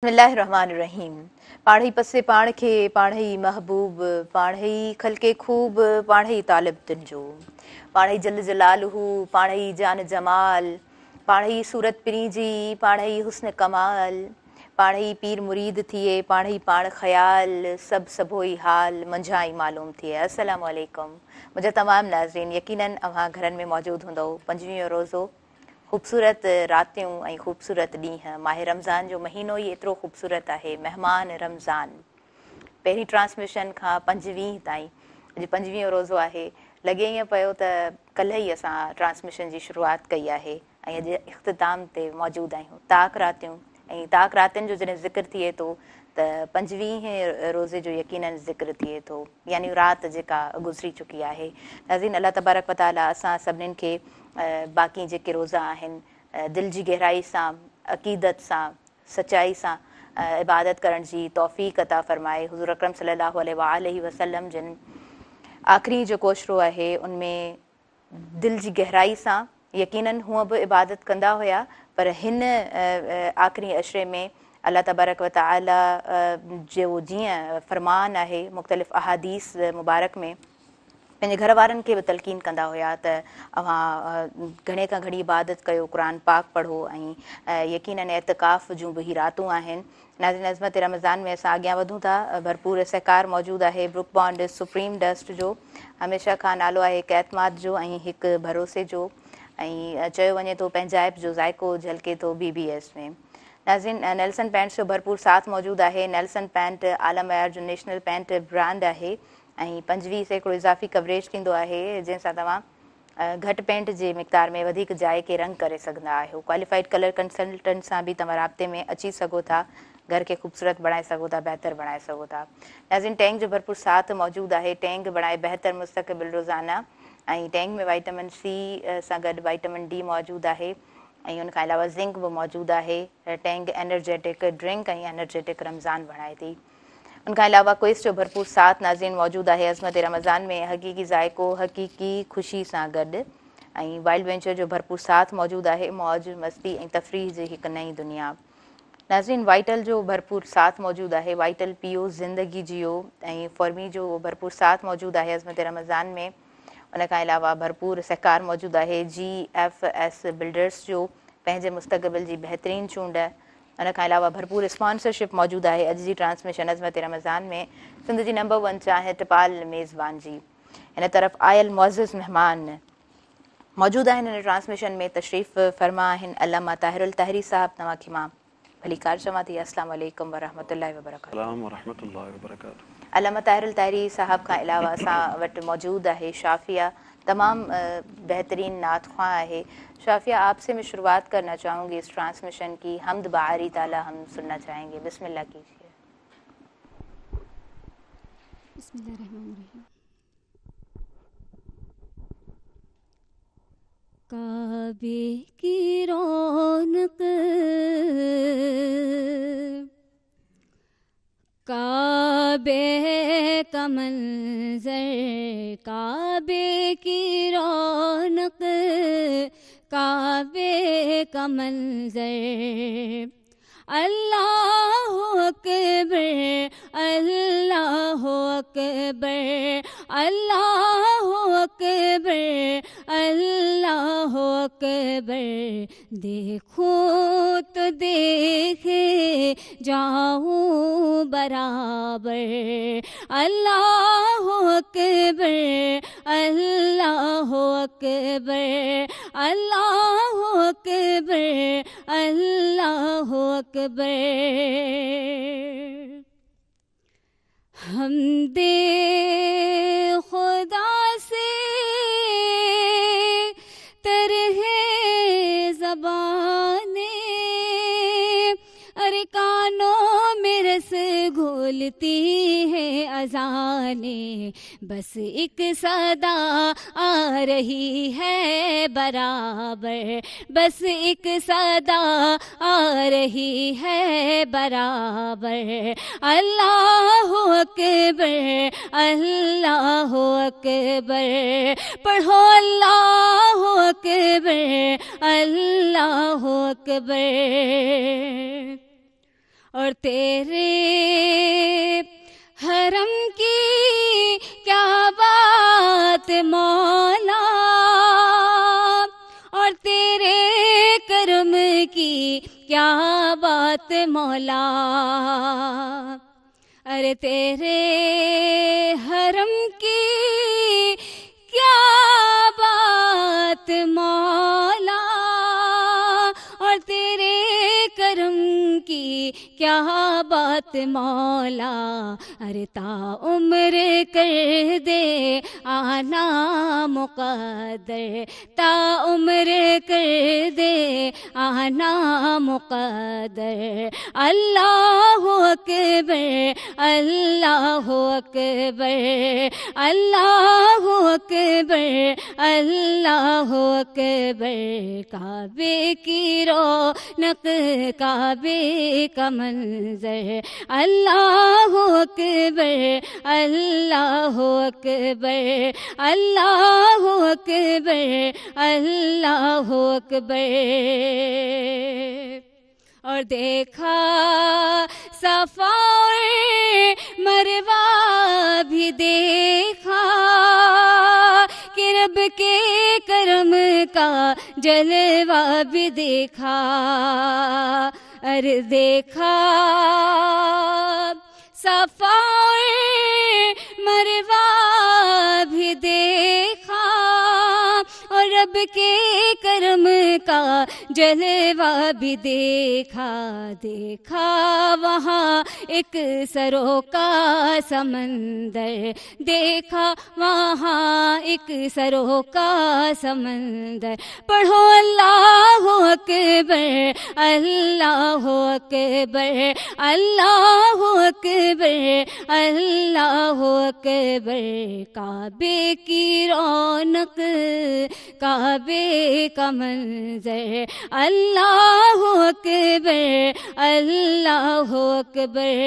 बिस्मिल्लाहिर्रहमानिर्रहीम। पाढ़ई पसे पाण खे पाढ़ई महबूब, पाढ़ई खलके खूब, पाढ़ई तालिब तुंहिंजो, पाढ़ई जल जलालहू, पाढ़ई जान जमाल, पाढ़ई सूरत पिरीजी, पाढ़ई हुस्न कमाल, पाढ़ई पीर मुरीद थिए, पाढ़ई पाण ख़याल, सब सबोई हाल मंझाई मालूम थिए। अस्सलामु अलैकुम मुंहिंजा तमामु नाज़रीन, यकीनन अव्हां घरनि में मौजूदु हूंदव। 25 रोज़ो ख़ूबसूरत रातियूं ऐं ख़ूबसूरत ॾींहं। माह रमज़ान जो महीनो ई एतिरो ख़ूबसूरत आहे। महिमान रमज़ान पहिरीं ट्रांसमिशन खां 25 ताईं, अॼु 25 रोज़ो आहे। लॻे ईअं पियो त कल्ह ई असां ट्रांसमिशन जी शुरूआति कई आहे ऐं अॼु इख़्तिताम ते मौजूदु आहियूं। ताक रातियूं ऐं ताक रातियुनि जो जॾहिं ज़िक्र थिए थो त 25 रोज़े जो यकीनन ज़िक्र थिए थो, यानी राति जेका गुज़री चुकी आहे। नाज़रीन, अल्लाह तबारक व तआला असां सभिनीनि खे बाक़ी जेके रोज़ा आहिनि दिलि जी गहराई सां, अक़ीदत सां, सचाई सां इबादत करण जी तौफ़ीक़ अता फ़रमाए। हुज़ूर अकरम सल्लल्लाहु अलैहि वसल्लम जिन आख़िरी जेको अशरो आहे उनमें दिलि जी गहराई सां यकीनन हूअं बि इबादत कंदा हुया, पर हिन आख़िरी अशरे में अल्लाह तबारक व तआला जो जीअं फ़रमान आहे मुख़्तलिफ़ अहादीस मुबारक में पंहिंजे घर वारनि खे बि तलक़ीन कंदा हुया त अव्हां घणे खां घणी इबादत कयो, क़ुरान पाक पढ़ो ऐं यकीनन एतिकाफ़ जूं बि ही रातूं आहिनि। नाज़रीन, अज़मत रमज़ान में असां अॻियां वधूं था। भरपूर सहकार मौजूदु आहे ब्रुक बॉन्ड सुप्रीम डस्ट जो, हमेशह खां नालो आहे हिकु एतमाद जो ऐं हिकु भरोसे जो, ऐं चयो वञे थो पंहिंजाइप जो ज़ाइको झलके थो BBS में। नाज़रीन, नेल्सन पैंट्स जो भरपूर साथ मौजूदु आहे। नेल्सन पैंट आला मयार जो नेशनल पैंट ब्रांड आहे ऐं 25% इज़ाफ़ी कवरेज थींदो आहे, जंहिंसां तव्हां घटि पेंट जे मिक़दार में वधीक जाइ खे रंग करे सघंदा आहियो। क्वालिफाइड कलर कंसल्टेंट सां बि तव्हां राब्ते में अची सघो था, घर खे ख़ूबसूरत बणाए सघो था, बहितर बणाए सघो था। नाज़रीन, टैंक जो भरपूर साथ मौजूदु आहे। टैंक बणाए बहितर मुस्तक़बिल रोज़ाना, ऐं टैंक में विटामिन C सां गॾु विटामिन D मौजूदु आहे ऐं उनखां अलावा ज़िंक बि मौजूदु आहे। टैंक एनर्जेटिक ड्रिंक ऐं एनर्जेटिक रमज़ान बणाए थी। उनखां अलावा क्विज़ जो भरपूर साथ नाज़रीन मौजूदु आहे। अज़मत रमज़ान में हक़ीक़ी ज़ाइको हक़ीक़ी ख़ुशी सां गॾु, ऐं वाइल्ड वेंचर जो भरपूर साथ मौजूदु आहे। मौज मस्ती ऐं तफ़रीह जी हिकु नई दुनिया। नाज़रीन, वाइटल जो भरपूर साथ मौजूदु आहे। वाइटल पियो, ज़िंदगी जियो, ऐं फॉर्मी जो भरपूर साथ मौजूदु आहे अज़मत रमज़ान में। उनखां अलावा भरपूर सहकार मौजूदु आहे GFS बिल्डर्स जो, पंहिंजे मुस्तक़बिल जी बहितरीनु चूंड। उनखां अलावा भरपूर स्पॉन्सरशिप मौजूदु आहे अॼु जी ट्रांसमिशन अज़मत रमज़ान में सिंध जी नंबर 1 चाहे टिपाल मेज़बान जी। हिन तरफ़ आयल मुअज़्ज़िज़ महिमान मौजूदु आहिनि हिन ट्रांसमिशन में, तशरीफ़ फ़रमा आहिनि अल्लामा ताहिरुल तहरी साहिबु। तव्हांखे मां भली कार चवां थी। अस्सलामु अलैकुम वरहमतुल्लाहि वबरकातुहू। अल्लामा ताहिरुल तहरी साहिब खां अलावा असां वटि मौजूदु आहे शाफ़िया, तमामु बेहतरीन नात ख़्वां आहे। शाफ़िया, आपसे मैं शुरुआत करना चाहूँगी इस ट्रांसमिशन की। हम्द बारी ताला हम सुनना चाहेंगे, बिस्मिल्लाह कीजिए। बिस्मिल्लाहिर्रहमानिर्रहीम। काबे की रौनक, काबे का मंज़र, काबे की रौनक, काबे का मंज़र, अल्लाहु अकबर, अल्लाहु अकबर, अल्लाहु अकबर, अल्लाहु अकबर। देखूं तो देखे जाऊं बराबर, अल्लाहु अकबर, अल्लाहु अकबर, अल्लाहु अकबर, अल्लाहु अकबर। हमदे खुदा से तरहे ज़बाने, अरे कानों में रस घोलती है अज़ाने, बस एक सदा आ रही है बराबर, बस एक सदा आ रही है बराबर, अल्लाहु अकबर, अल्लाहु अकबर। पढ़ो अल्लाहु अकबर, अल्लाहु अकबर, اور تیرے حرم کی کیا بات مولا، اور تیرے کرم کی کیا بات مولا، ارے تیرے حرم کی کیا بات مولا، اور تیرے کرم کی کیا بات مولا، ارے تا عمر کر دے آنا مقدر، تا عمر کر دے آنا مقدر، اللہ اکبر اللہ اکبر اللہ اکبر اللہ اکبر، کعبے کی رونق کعبے کا منظر، اللہ اکبر اللہ اکبر اللہ اکبر اللہ اکبر، اور دیکھا صفا اور مروہ بھی دیکھا، کہ رب کے کرم کا جلوہ بھی دیکھا، ارے دیکھا صفا اور مروہ بھی دیکھا، اور رب کے کرم کا جلوہ بھی دیکھا، دیکھا وہاں ایک سروں کا سمندر، دیکھا وہاں ایک سروں کا سمندر، پڑھو اللہ اکبر اللہ اکبر اللہ اکبر اللہ اکبر، کعبے کی رونق کعبے کا منظر، اللہ اکبر اللہ اکبر،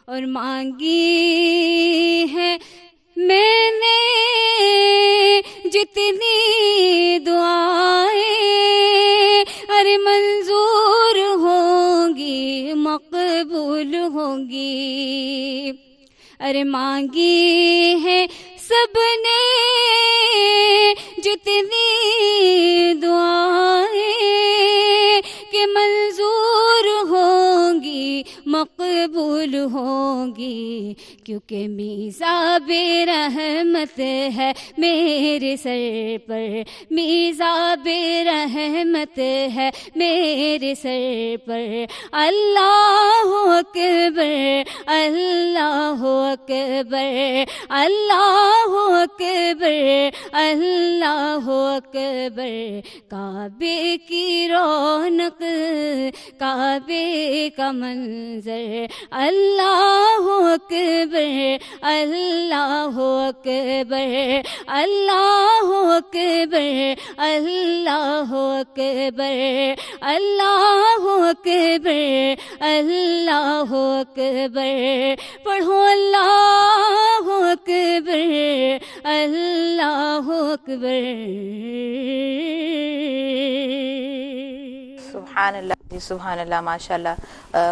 اور مانگی ہے میں نے جتنی دعائیں، ارے منظور ہوں گی مقبول ہوں گی، ارے مانگی ہے سب نے جتنی دعائیں، کہ منظور ہوں گی مقبول ہوں گی، کیونکہ میزاب رحمت ہے میرے سر پر، میزاب رحمت ہے میرے سر پر، اللہ اکبر اللہ اکبر اللہ اکبر اللہ اکبر، کعبے کی رونق کعبے کا منظر، اللہ اکبر اللہ اکبر اللہ اکبر اللہ اکبر اللہ اکبر اللہ اکبر، پڑھو اللہ اکبر اللہ اکبر۔ سبحان اللہ جی سبحان اللہ، ماشاء اللہ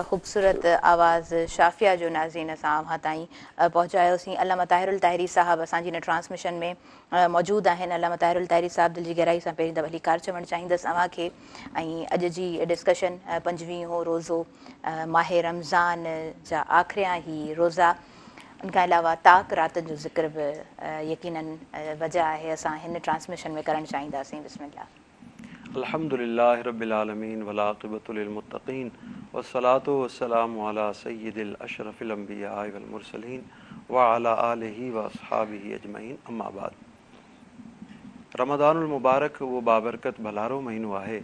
خوبصورت آواز شافیہ جو ناظرین اساں ہاں تائیں پہنچایوसीं۔ علامہ طاہر الطاہری صاحب اساں جی ٹرانسمیشن میں موجود آہن۔ علامہ طاہر الطاہری صاحب دل جی گہرائی सां पहिरीं त भली कार चवणु चाहींदसि अव्हांखे। ऐं अॼु जी डिस्कशन 25हों रोज़ो माह रमज़ान जा आख़िरियां ई रोज़ा, उन खां अलावा ताक राति जो ज़िक्र बि यकीनन वजह आहे असां हिन ट्रांसमिशन में करणु चाहींदासीं। बिस्मिल्लाह। الحمدللہ رب العالمین والعاقبۃ للمتقین والصلاۃ والسلام علی سید الاشرف الانبیاء والمرسلین وعلی آلہ واصحابہ اجمعین، اما بعد۔ رمضان المبارک وہ بابرکت بھلارو مہینو ہے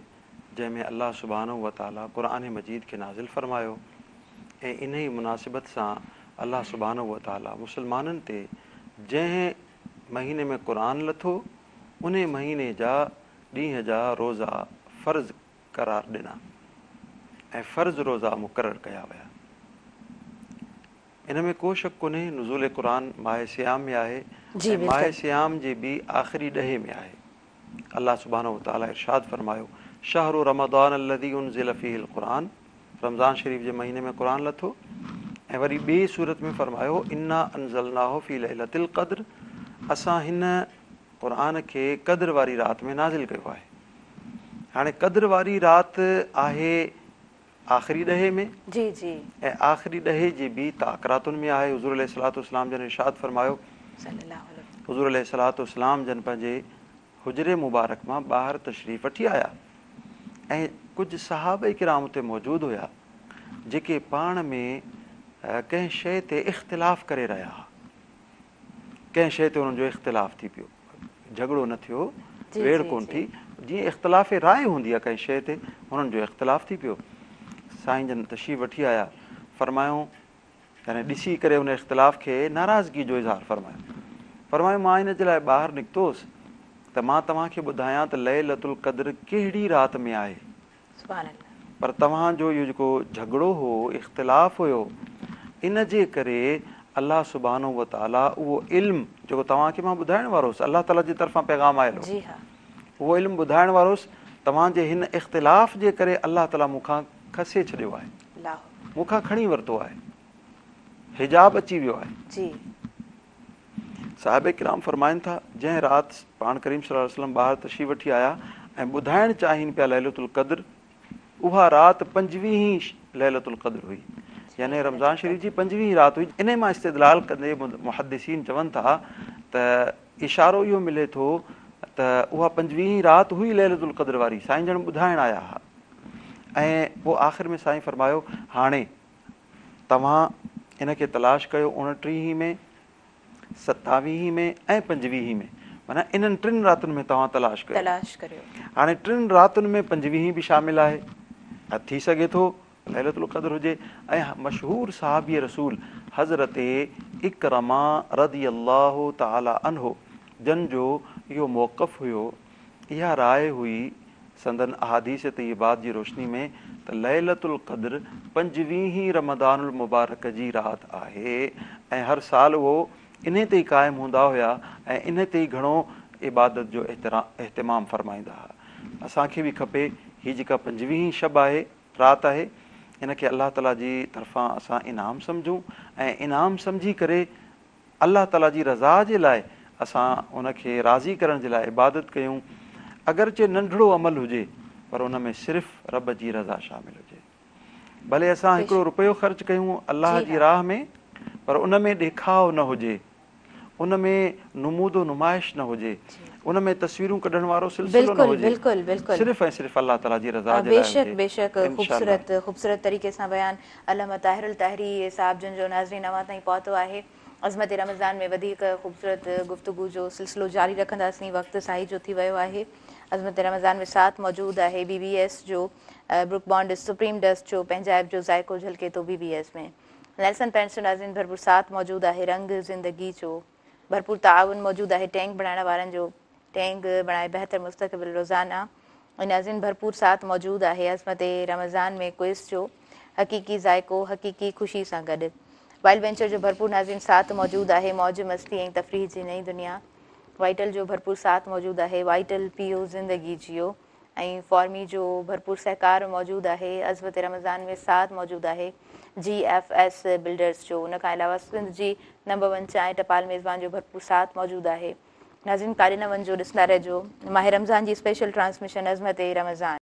جنहिं में अल्लाह सुभाणे व ताला क़ुर मजीद खे नाज़िल फ़रमायो, ऐं इन ई मुनासिबत सां अल्लाह सुभाणे व ताला मुसलमाननि ते जंहिं महीने में क़ुर लथो उन महीने जा ॾींहं जा रोज़ा फ़र्ज़ करार ॾिना ऐं फ़र्ज़ रोज़ा मुक़ररु कया विया। इन में को शक कोन्हे नुज़ूल क़ुर माह सियाम में आहे ऐं माह सियाम जे बि आख़िरी ॾहे में आहे। अल्लाह सुभाणे व ताला इरशाद फ़रमायो, शहरु रमज़ान अल्लज़ी उनज़िल फ़ीहिल क़ुरान रमज़ान शरीफ़ जे महीने में क़ुर लथो ऐं वरी ॿिए सूरत में फरमायो इन्ना अंज़लनाहु फ़ी लैलतिल क़द्र, असां हिन क़ुर खे क़द्र वारी राति में नाज़िल कयो आहे। हाणे क़द्र वारी राति आहे आख़िरी ॾहे में जी जी ऐं आख़िरी ॾहे जे बि ताक़रातुनि में आहे। हुज़ूर अलैहिस्सलाम जन इरशाद फरमायो, सल्लल्लाहु अलैहि हुज़ूर अलैहिस्सलाम जन पंहिंजे हुजरे मुबारक मां ॿाहिरि तशरीफ़ वठी आया ऐं कुझु सहाबा किराम उते मौजूदु हुया जेके पाण में कंहिं शइ ते इख़्तिलाफ़ करे रहिया हुआ। कंहिं शइ ते उन्हनि जो इख़्तिलाफ़ थी पियो, झगड़ो न थियो, जी, वेड़ जी, कोन जी। थी, जीअं इख़्तिलाफ़ राय हूंदी आहे कंहिं शइ ते, हुननि जो इख़्तिलाफ़ थी पियो। साईं जन तशरीफ़ वठी आया, फरमायूं यानी ॾिसी करे उन इख़्तिलाफ़ खे नाराज़गी जो इज़हार फरमायो मां इन जे लाइ ॿाहिरि निकितोसि त मां तव्हांखे ॿुधायां त लैलतुल क़द्र कहिड़ी राति में आहे। सुभान अल्लाह। पर तव्हांजो इहो जेको झगड़ो हो, इख़्तिलाफ़ हुयो, इन जे करे अलाह सुब्हानो व तआला उहो इल्मु जेको तव्हांखे मां ॿुधाइण वारो हुउसि, अलाह ताला जी तरफ़ां पैगाम आयल हो, जी हाँ। उहो इल्मु ॿुधाइण वारो हुउसि, तव्हांजे हिन इख़्तिलाफ़ जे करे अलाह ताला मूंखां खसे छॾियो आहे, अल्लाह मूंखां खणी वरितो आहे, हिजाब अची वियो आहे। जी साहिब किराम फरमाइनि था जंहिं राति पाण करीम सल्लल्लाहु अलैहि वसल्लम ॿाहिरि तशरीफ़ वठी आया ऐं ॿुधाइण चाहिनि पिया लैलतुल क़द्र, उहा राति 25 लैलतुल क़द्र हुई, यानी रमज़ान शरीफ़ जी 25 राति हुई। इन मां इस्तिदलाल कंदे मुहद्दिसीन चवनि था त इशारो इहो मिले थो त उहा 25 राति हुई लैलतुल क़द्र वारी, साईं जण ॿुधाइण आया हुआ। ऐं पोइ आख़िर में साईं फरमायो हाणे तव्हां इन खे तलाश कयो 29 में, 27 में ऐं 25 में, माना इन्हनि 3 रातुनि में तव्हां तलाश करियो। हाणे 3 रातुनि में 25 बि शामिल आहे, थी सघे थो लैलतुल क़द्र हुजे। ऐं मशहूर सहाबी रसूल हज़रत इकरमा रज़ियल्लाहु ताला अन्हो जन जो इहो मौक़िफ़ हुयो, इहा राय हुई संदन अहादीस तय्यबात जी रोशनी में त लैलतुल क़द्र 25 रमज़ानुल मुबारक जी राति आहे ऐं हर साल उहो इन ते ई क़ाइमु हूंदा हुया ऐं इन ते ई घणो इबादत जो एहतिमाम फरमाईंदा हुआ। असांखे बि खपे हीअ जेका 25 शब आहे, राति आहे, इन खे अलाह ताला जी तरफ़ां असां इनाम सम्झूं ऐं इनाम सम्झी करे अलाह ताला जी रज़ा जे लाइ असां उनखे राज़ी करण जे लाइ इबादत कयूं। अगरचे नंढड़ो अमल हुजे पर उन में सिर्फ़ु रब जी रज़ा शामिल हुजे। भले असां हिकिड़ो रुपयो ख़र्च कयूं अलाह जी राह में, पर उन में ॾेखाव न हुजे, उन में नुमूदो नुमाइश न हुजे, उन में तस्वीरूं कढण वारो सिलसिलो न हुजे, सिर्फ़ु ऐं सिर्फ़ु अल्लाह ताला जी रज़ा जे लाइ हुजे। बेशक ख़ूबसूरत तरीक़े सां बयान अल्लामा ताहिरुल तहरी साहब जन जो नाज़रीन अवां ताईं पहुतो आहे। अज़मत रमज़ान में वधीक ख़ूबसूरत गुफ्तगू जो सिलसिलो जारी रखंदासीं, वक़्तु साई जो थी वियो आहे। अज़मत रमज़ान में साथ मौजूदु आहे BBS जो ब्रुक बॉन्ड सुप्रीम डस्ट जो पंजाब जो ज़ाइको झलके तो BBS में। नेल्सन पेंट्स जो नाज़रीन भरपूर साथ मौजूदु आहे रंग ज़िंदगी जो, भरपूर ताउन मौजूदु आहे टैंक बणाइण वारनि जो, टैंक बणाए बहितर मुस्तक़बिल रोज़ाना। नाज़रीन भरपूर साथ मौजूदु आहे अज़मत रमज़ान में क्विज़ जो, हक़ीक़ी ज़ाइको हक़ीक़ी ख़ुशी सां गॾु। वाइल्ड वेंचर जो भरपूर नाज़रीन साथ मौजूदु आहे मौज मस्ती ऐं तफ़रीह जी नई दुनिया। वाइटल जो भरपूर साथ मौजूदु आहे वाइटल पीओ ज़िंदगी जियो। ऐं फॉर्मी जो भरपूर सहकार मौजूदु आहे। अज़मत रमज़ान में साथ मौजूदु आहे GFS बिल्डर्स जो। उन खां अलावा सिंध जी नंबर 1 चांहि टपाल मेज़बान जो भरपूर साथ मौजूदु आहे। नाज़रीन काॾे न वञिजो, ॾिसंदा रहिजो माह रमज़ान जी स्पेशल ट्रांसमिशन अज़मत रमज़ान।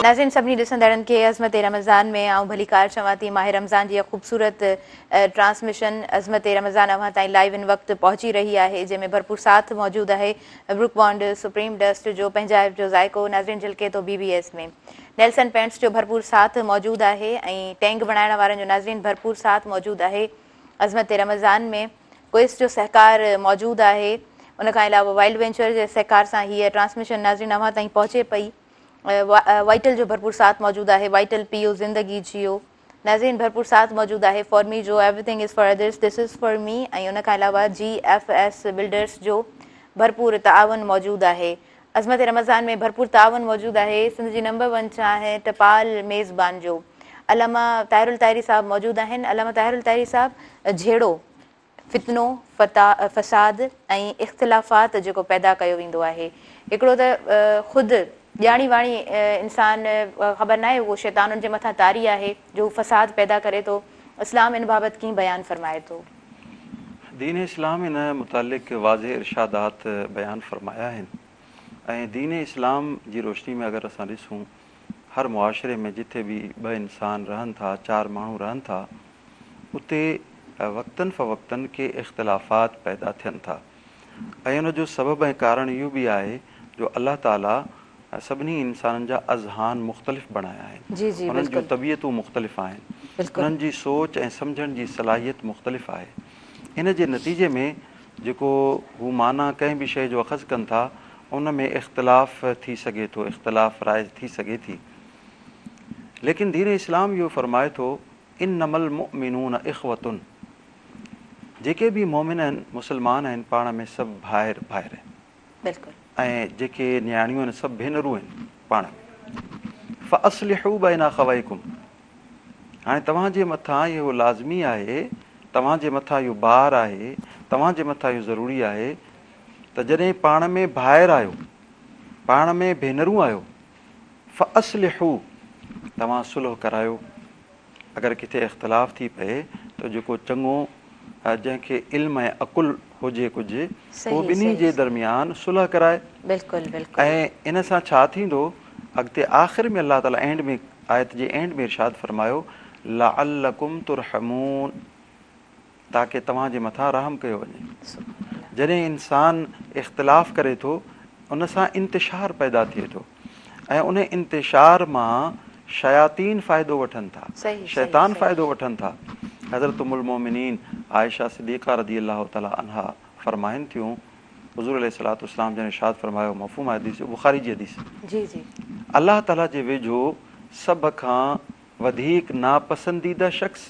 नाज़रीन सभिनी ॾिसंदड़नि खे अज़मत रमज़ान में आऊं भली कार चवां थी माह रमज़ान जी ख़ूबसूरत ट्रांसमिशन अज़मत रमज़ान अवां ताईं लाइव इन वक़्तु पहुची रही आहे, जंहिंमें भरपूर साथ मौजूदु आहे ब्रुक बॉन्ड सुप्रीम डस्ट जो पंजाब जो ज़ाइको नाज़रीन झलके तो BBS में। नेल्सन पेंट्स जो भरपूर साथ मौजूदु आहे ऐं टैंक बणाइण वारनि जो नाज़रीन भरपूर साथ मौजूदु आहे अज़मत रमज़ान में। क्विज़ जो सहकार मौजूदु आहे। उन खां अलावा वाइल्ड वेंचर जे सहकार सां हीअ ट्रांसमिशन नाज़रीन अवां ताईं पहुचे पई। वाइटल जो भरपूर साथ मौजूदु आहे वाइटल पीओ ज़िंदगी जियो। नाज़रीन भरपूर साथ मौजूदु आहे फॉर्मी जो everything is for others this is for me. ऐं उन खां अलावा GFS बिल्डर्स जो भरपूर ताउन मौजूदु आहे। अज़मत रमज़ान में भरपूर ताउन मौजूदु आहे सिंध जी नंबर 1 चांहि टपाल मेज़बान जो। अल्लामा ताहिरुल ताहिरी साहब मौजूदु आहिनि। अल्लामा ताहिरुल ताहिरी साहब झेड़ो फितनो फ़साद ऐं इख़्तिलाफ़ात जेको पैदा कयो वेंदो आहे। हिकिड़ो त ख़ुदि ॼाणी वाणी इंसान ख़बर न आहे उहो शैतानुनि जे मथां तारी आहे जो फ़साद पैदा करे थो। इस्लाम इन बाबति कीअं बयानु फ़रमाए थो? दीन इस्लाम इन मुतालिक़ वाज़े इरशादात बयानु फ़रमाया आहिनि ऐं दीन इस्लाम जी रोशनी में अगरि असां ॾिसूं हर मुआशरे में जिथे बि ॿ इंसान रहनि था, 4 माण्हू रहनि था, उते वक़्तनि फ़वक़्तनि के इख़्तिलाफ़ात पैदा थियनि था ऐं उनजो सबबु ऐं कारण इहो बि आहे जो अल्लाह ताला सभिनी इंसाननि जा अज़हान मुख़्तलिफ़ बणाया आहिनि, उन्हनि जूं तबियतूं मुख़्तलिफ़ आहिनि, उन्हनि जी सोच ऐं सम्झण जी सलाहियत मुख़्तलिफ़ आहे। इन जे नतीजे में जेको हू माना कंहिं बि शइ जो अख़ज़ कनि था उन में इख़्तिलाफ़ थी सघे थो, इख़्तिलाफ़ राय थी सघे थी। लेकिन दीन इस्लाम इहो फ़रमाए थो इन्नमल मुअमिनून इख़्वतुन, जेके बि मोमिन आहिनि मुस्लमान आहिनि पाण में सभु भाइर आहिनि ऐं जेके न्याणियूं आहिनि सभु भेनरूं आहिनि पाण में। फ़अस्लिहू बैना ख़वैकुम, हाणे तव्हांजे मथां इहो लाज़मी आहे, तव्हांजे मथां इहो बार आहे, तव्हांजे मथां इहो ज़रूरी आहे त जॾहिं पाण में भाइर आहियो, पाण में भेनरूं आहियो, फ़अस्लिहू, तव्हां सुलह करायो। अगरि किथे इख़्तिलाफ़ थी पए त जेको चङो जंहिंखे इल्म ऐं अकुल हुजे कुझु उहो ॿिन्ही जे दरमियान सुलह कराए। ऐं इन सां छा थींदो, अॻिते आख़िर में अलाह ताला एंड में आयत जे एंड में इरशाद फरमायो लअल्लकुम तुरहमून, ताकी तव्हांजे मथां रहम कयो वञे। जॾहिं इंसान इख़्तिलाफ़ करे थो उन सां इंतिशार पैदा थिए थो ऐं उन इंतिशार मां शयातीन फ़ाइदो वठनि था, शैतान फ़ाइदो वठनि था। हज़रत उम्मुल मोमिनीन आयशा सिद्दीक़ा रज़ी अल्लाह ताला अन्हा फ़रमाइनि थियूं, हुज़ूर अलैहिस्सलातु वस्सलाम जन इरशाद फ़रमायो, मफ़हूम हदीस बुख़ारी जी हदीस, अल्लाह ताला जे वेझो सभ खां वधीक नापसंदीदा शख़्स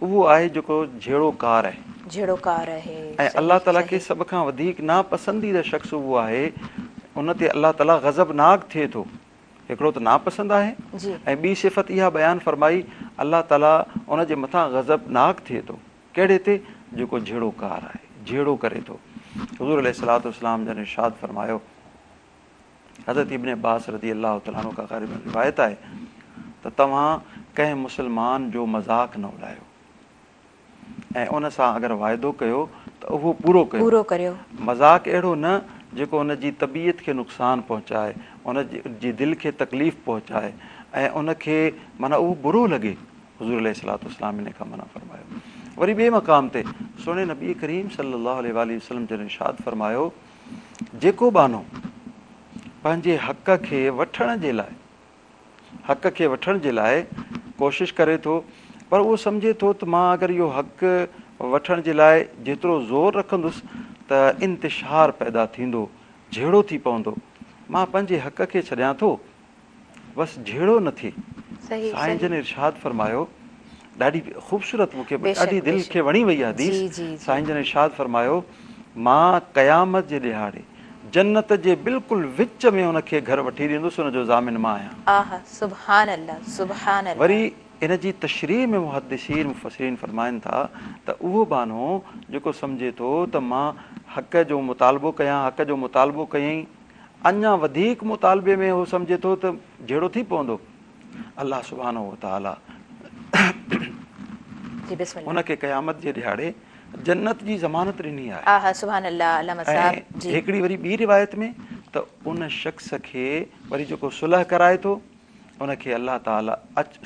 उहो आहे जेको झेड़ोकार आहे ऐं अल्लाह ताला खे सभ खां वधीक नापसंदीदा शख़्स उहो आहे उन ते अल्लाह ताला ग़ज़बनाक थिए थो। हिकिड़ो त नापसंद आहे ऐं ॿी सिफ़त इहा बयानु फरमाई अल्लाह ताला उन जे मथां ग़ज़बनाक थिए थो। कहिड़े ते? जेको झेड़ोकार आहे, झेड़ो करे थो। हुज़ूर अलैहिस्सलातु वस्सलाम जन इरशाद फरमायो, हज़रत इब्न अब्बास रज़ी अल्लाह तआला अन्हु खां रिवायत आहे त तव्हां कंहिं मुस्लमान जो मज़ाक़ न उॾायो ऐं उन सां अगरि वाइदो कयो त उहो पूरो कयो। मज़ाक़ अहिड़ो न जेको उन जी तबियत खे नुक़सानु पहुचाए, उन जी दिलि खे तकलीफ़ पहुचाए ऐं उनखे माना उहो बुरो लॻे। हुज़ूर अलैहिस्सलातु वस्सलाम इन खां मना फ़रमायो। वरी ॿिए मक़ाम ते सुहिणे नबी करीम सल्लल्लाहु अलैहि वसल्लम जन इरशाद फ़रमायो, जेको बानो पंहिंजे हक़ खे वठण जे लाइ कोशिशि करे थो पर उहो सम्झे थो त मां अगरि इहो हक़ वठण जे लाइ जेतिरो ज़ोर रखंदुसि त इंतिशार पैदा थींदो, झेड़ो थी पवंदो, मां पंहिंजे हक़ खे छॾियां थो बसि झेड़ो न थिए। साईं जन इरशाद फरमायो, ॾाढी ख़ूबसूरत, मूंखे ॾाढी दिलि खे वणी वई आहे हदीस। साईं जन इरशाद फरमायो, मां क़यामत जे ॾिहाड़े जन्नत जे बिल्कुलु विच में उनखे घर वठी ॾींदुसि, उनजो ज़ामिन मां आहियां। सुभान अल्लाह, सुभान अल्लाह। वरी इन जी तशरीह में मुहद्दिसीन मुफ़स्सिरीन फरमाइनि था त उहो बानो जेको सम्झे थो त मां हक़ जो मुतालबो कयां, हक़ जो मुतालबो कयईं, अञा वधीक मुतालबे में उहो सम्झे थो त जहिड़ो थी पवंदो, अल्लाह सुब्हानहु व तआला उनखे क़यामत जे ॾिहाड़े जन्नत जी ज़मानत ॾिनी आहे। सुभान अल्लाह। हिकिड़ी वरी ॿी रिवायत में त उन शख़्स खे वरी जेको सुलह कराए थो उनखे अल्लाह ताला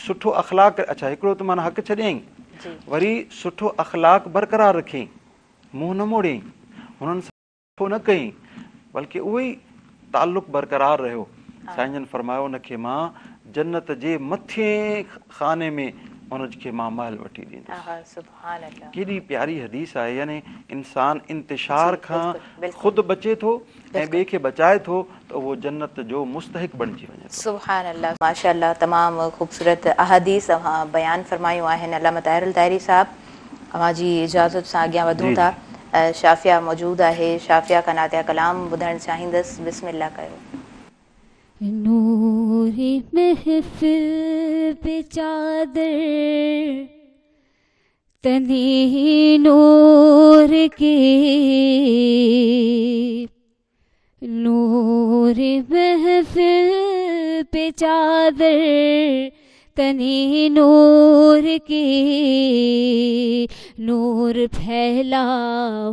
सुठो अख़लाक, अच्छा हिकिड़ो त माना हक़ छॾियईं, वरी सुठो अख़लाक बरक़रार रखियईं, मुंहुं न मोड़ियईं, हुननि सां न कयईं, बल्कि उहो ई ताल्लुक़ बरक़रार रहियो। साईं जन फरमायो, उनखे मां जन्नत जे मथे खाने में उनखे मां महल वठी ॾींदुसि। केॾी प्यारी हदीस आहे। यानी इंसान इंतिशार खां ख़ुदि बचे थो ऐं ॿिए खे बचाए थो त उहो जन्नत जो मुस्तहिक बणिजी वञे। सुभान अल्लाह, माशाअल्लाह, तमामु ख़ूबसूरत अहादीस बयानु फरमायूं आहिनि अल्लामा ताहिरुल ताहिरी साहब। अव्हां जी इजाज़त सां अॻियां वधूं था। शाफ़िया मौजूदु आहे, शाफ़िया का नातिया कलाम ॿुधणु चाहींदसि, बिस्मिल्लाह कयो। नूरी महफिल पे चादर تنی نور کی نور محفل پہ چادر تنی نور کی نور پھیلا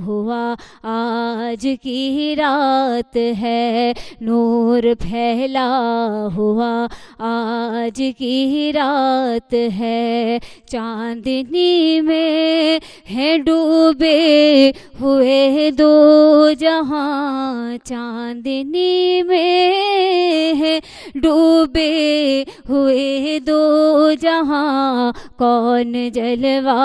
ہوا آج کی رات ہے نور پھیلا ہوا آج کی رات ہے چاندنی میں ہے ڈوبے ہوئے دو جہاں چاندنی میں ہے ڈوبے ہوئے دو جہاں کون جلوہ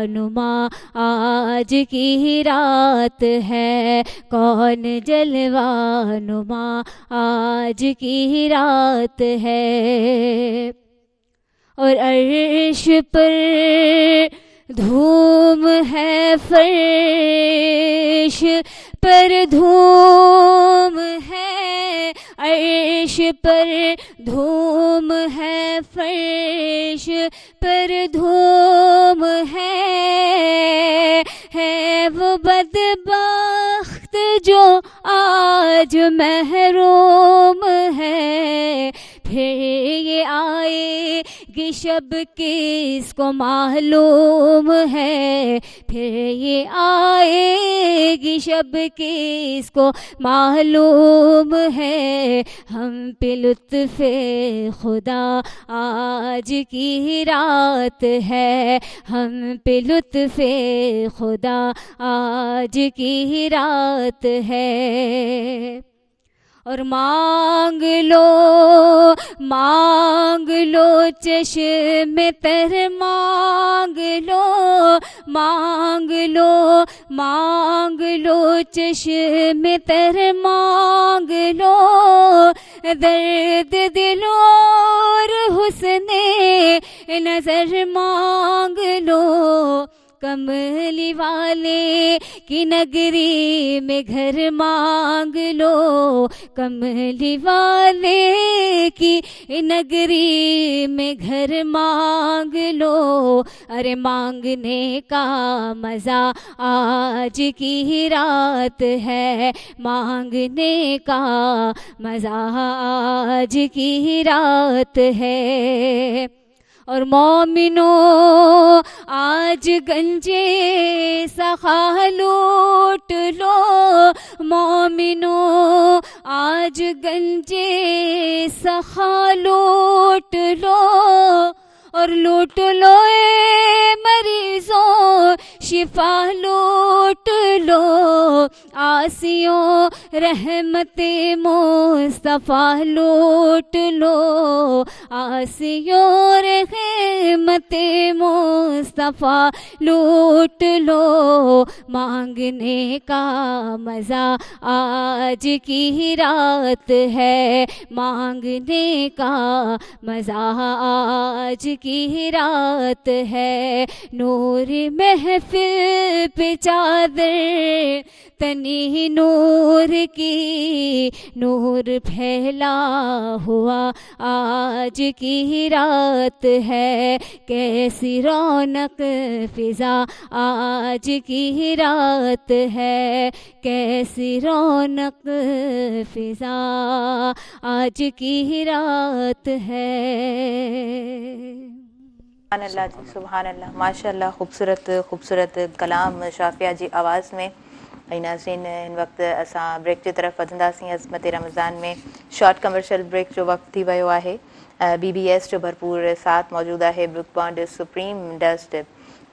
نما آج کی رات ہے کون جلوہ نما آج کی رات ہے اور عرش پر دھوم ہے فرش پر دھوم ہے عرش پر دھوم ہے فرش پر دھوم ہے وہ بدبخت جو آج محروم ہے پھر یہ آئے گی شب کس کو معلوم ہے پھر یہ آئے گی شب کس کو معلوم ہے ہم پہ لطف خدا آج کی رات ہے ہم پہ لطف خدا آج کی رات ہے اور مانگ لو چشم تر مانگ لو چشم تر مانگ لو درد دل اور حسن نظر مانگ لو کملی والے کی نگری میں گھر مانگ لو کملی والے کی نگری میں گھر مانگ لو ارے مانگنے کا مزہ آج کی رات ہے مانگنے کا مزہ آج کی رات ہے اور مومنو آج گنجے سخا لوٹ لو مومنو آج گنجے سخا لوٹ لو اور لوٹ لو اے مریضوں شفا لوٹ لو آسیوں رحمت مصطفیٰ لوٹ لو آسیوں رحمت مصطفیٰ لوٹ لو مانگنے کا مزہ آج کی رات ہے مانگنے کا مزہ آج کی رات ہے نور محفل پہ چادر تنی نور کی نور پھیلا ہوا آج کی رات ہے کیسی رونق فضا آج کی رات ہے کیسی رونق فضا آج کی رات ہے سبحان اللہ جی سبحان اللہ ماشاء اللہ خوبصورت کلام شافیہ جی آواز میں ناظرین ان وقت اساں بریک کی طرف ودنداسیں عظمت رمضان میں شارٹ کمرشل بریک جو وقت تھی ویو ہے BBS جو بھرپور ساتھ موجود ہے Brooke Bond Supreme Dust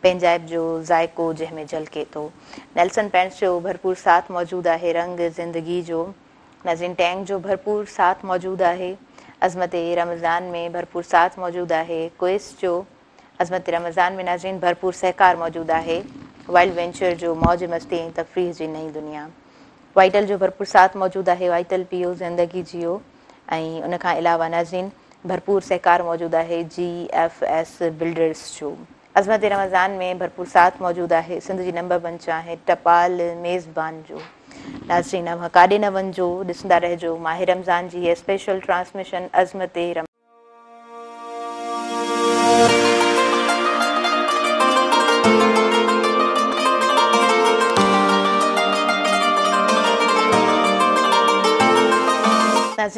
Punjab جو ذائقو جہ میں جھلکے تو نیلسن پینٹس جو بھرپور ساتھ موجود ہے رنگ زندگی جو ناظرین ٹینک جو بھرپور ساتھ موجود ہے عظمت رمضان میں بھرپور ساتھ موجود ہے کوئس جو عظمت رمضان میں ناظرین بھرپور سہکار موجود ہے وائلڈ وینچر جو موج مستی تفریح جی نئی دنیا وائٹل جو بھرپور ساتھ موجود ہے وائٹل پیو زندگی جیو ان کا علاوہ ناظرین بھرپور سہکار موجود ہے GFS بلڈرز جو عظمت رمضان میں بھرپور ساتھ موجود ہے سندھ جی نمبر بنچا ہے ٹپال میزبان جو ناظرین اب کاڈے نہ ونجو ॾिसंदा रहिजो माह रमज़ान जी ये स्पेशल ट्रांसमिशन अज़मत रमज़ान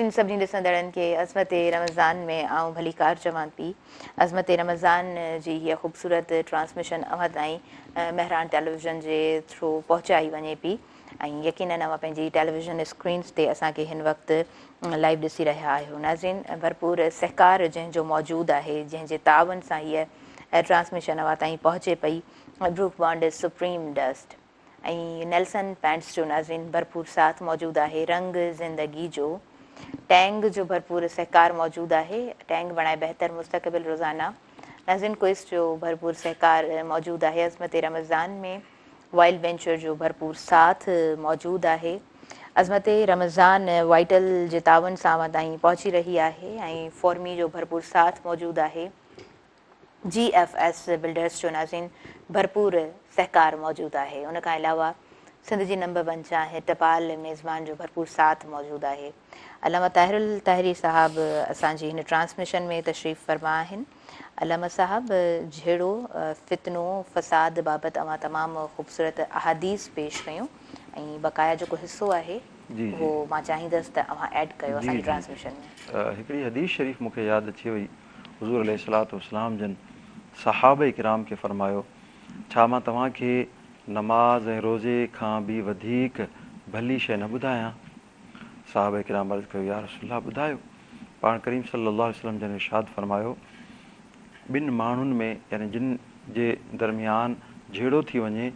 नाज़रीन सभिनी ॾिसंदड़नि खे अज़मत रमज़ान में आऊं भली कार चवां पई। अज़मत रमज़ान जी हीअ ख़ूबसूरत ट्रांसमिशन अव्हां ताईं महरान टेलीविज़न जे थ्रू पहुचाई वञे पई ऐं यकीनन अव्हां पंहिंजी टेलीविज़न स्क्रीन्स ते असांखे हिन वक़्तु लाइव ॾिसी रहिया आहियो। नाज़रीन भरपूर सहकार जंहिंजो मौजूदु आहे, जंहिंजे तावन सां हीअ ट्रांसमिशन अव्हां ताईं पहुचे पई, ब्रूक बॉन्ड सुप्रीम डस्ट ऐं नेल्सन पैंट्स जो नाज़रीन भरपूर साथ मौजूदु आहे। रंग ज़िंदगी जो टैंग जो भरपूर सहकार मौजूदु आहे। टैंग बणाए बहितर मुस्तक़बिल रोज़ाना नाज़रीन क्विज़ जो भरपूर सहकार मौजूदु आहे। अज़मत रमज़ान में वाइल्ड वेंचर जो भरपूर साथ मौजूदु आहे। अज़मत रमज़ान वाइटल जे तावन सां अव्हां ताईं पहुची रही आहे ऐं फॉर्मी जो भरपूर साथ मौजूदु आहे। GFS बिल्डर्स जो नाज़रीन भरपूर सहकार मौजूदु आहे। उन खां अलावा सिंध जी नंबर 1 चाहे टपाल मेज़बान जो भरपूर साथ मौजूदु आहे। अलामा ताहिरुल ताहिरी साहब असांजी हिन ट्रांसमिशन में तशरीफ़ फरमा आहिनि। अलामा साहब जहिड़ो फितनो फ़साद बाबति अवां तमामु ख़ूबसूरत अहादीस पेश कयूं ऐं बक़ाया जेको हिसो आहे उहो मां चाहींदसि त अवां ऐड कयो असांजी ट्रांसमिशन में। हिकिड़ी हदीस शरीफ़ मूंखे यादि अची वई। हुज़ूर अलैहिस्सलातु वस्सलाम जन सहाबा किराम खे फ़रमायो, छा मां तव्हांखे नमाज़ ऐं रोज़े खां बि वधीक भली शइ न ॿुधायां? सहाबा किराम अर्ज़ु कयो, या रसूलल्लाह ॿुधायो। पाण करीम सल्लल्लाहु अलैहि वसल्लम जन इरशाद फ़रमायो, ॿिनि माण्हुनि में यानी जिन जे दरमियान झेड़ो थी वञे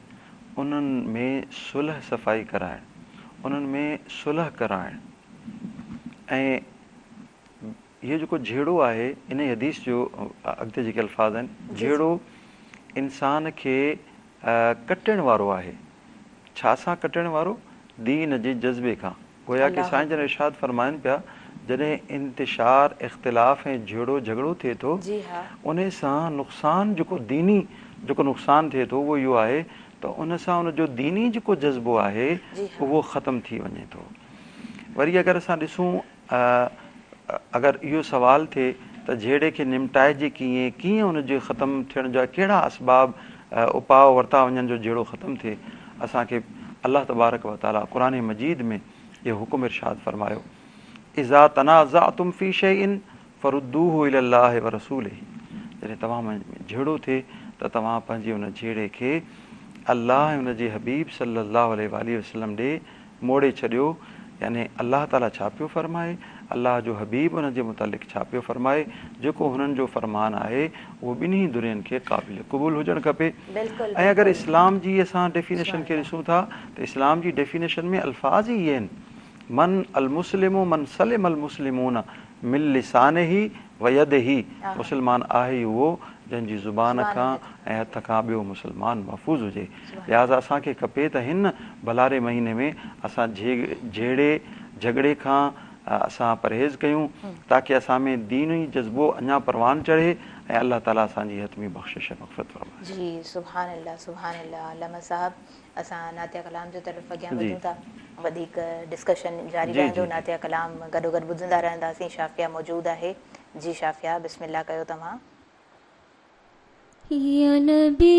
उन्हनि में सुलह सफ़ाई कराइण, उन्हनि में सुलह कराइण। ऐं इहो जेको झेड़ो आहे इन हदीस जो अॻिते जेके अल्फाज़ आहिनि, झेड़ो इंसान खे कटण वारो आहे। छा सां कटण वारो? दीन जे जज़्बे खां। गोया की साईं जन इरशाद फरमाइनि पिया, जॾहिं इंतिशार इख़्तिलाफ़ ऐं झेड़ो झगड़ो थिए थो उन सां नुक़सानु जेको दीनी जेको नुक़सानु थिए थो उहो इहो आहे त उन सां उनजो दीनी जेको जज़्बो आहे उहो ख़तमु थी वञे थो। वरी अगरि असां ॾिसूं, अगरि इहो सुवालु थिए त झेड़े खे निमटाइजे कीअं उनजे ख़तमु थियण जा कहिड़ा असबाब उपाउ वरिता वञनि जो झेड़ो ख़तमु थिए, असांखे अलाह तबारक व तआला क़ुरान मजीद में इहो हुकुम इरशाद फरमायो, इज़ा तनाज़अतुम फ़ी शैइन फरुद्दूहु इलल्लाहि व रसूलिही। जॾहिं तव्हां में झेड़ो थिए त तव्हां पंहिंजे उन झेड़े खे अल्लाह ऐं उनजे हबीब सल्लल्लाहु अलैहि वसल्लम ॾे मोड़े छॾियो। यानी अल्लाह ताला छा पियो फरमाए, अल्लाह जो हबीब उनजे मुतालिक़ छा पियो फरमाए, जेको हुननि जो फरमान आहे उहो ॿिन्ही दुनियनि खे क़ाबिल क़बूल हुजणु खपे। ऐं अगरि इस्लाम जी असां डेफिनेशन खे ॾिसूं था त इस्लाम जी डेफिनेशन में अल्फाज़ ई इहे आहिनि, मन अल मुस्लिमु मन सलिम अल मुस्लिमून मिन लिसानिही व यदिही। मुस्लमान आहे उहो जंहिंजी ज़ुबान खां ऐं हथ खां ॿियो मुस्लमान महफ़ूज़ हुजे। लिहाज़ा असांखे खपे त हिन भलारे महीने में असां झेड़े झगड़े खां असां परहेज़ कयूं ताकी असां में दीनी जज़्बो अञा परवान चढ़े ऐं अल्लाह ताला असांजी हतमी बख़्शिश मग़फ़िरत फरमाए। जी सुभान अल्लाह सुभान अल्लाह। अल्लामा साहब असां नातिया कलाम जे तरफ़ अॻियां वधूं था, वधीक डिस्कशन जारी रहंदो। नातिया कलाम गॾोगॾु ॿुधंदा रहंदासीं। शाफ़िया मौजूदु आहे। जी शाफ़िया बिस्मिल्लाह कयो तव्हां। या नबी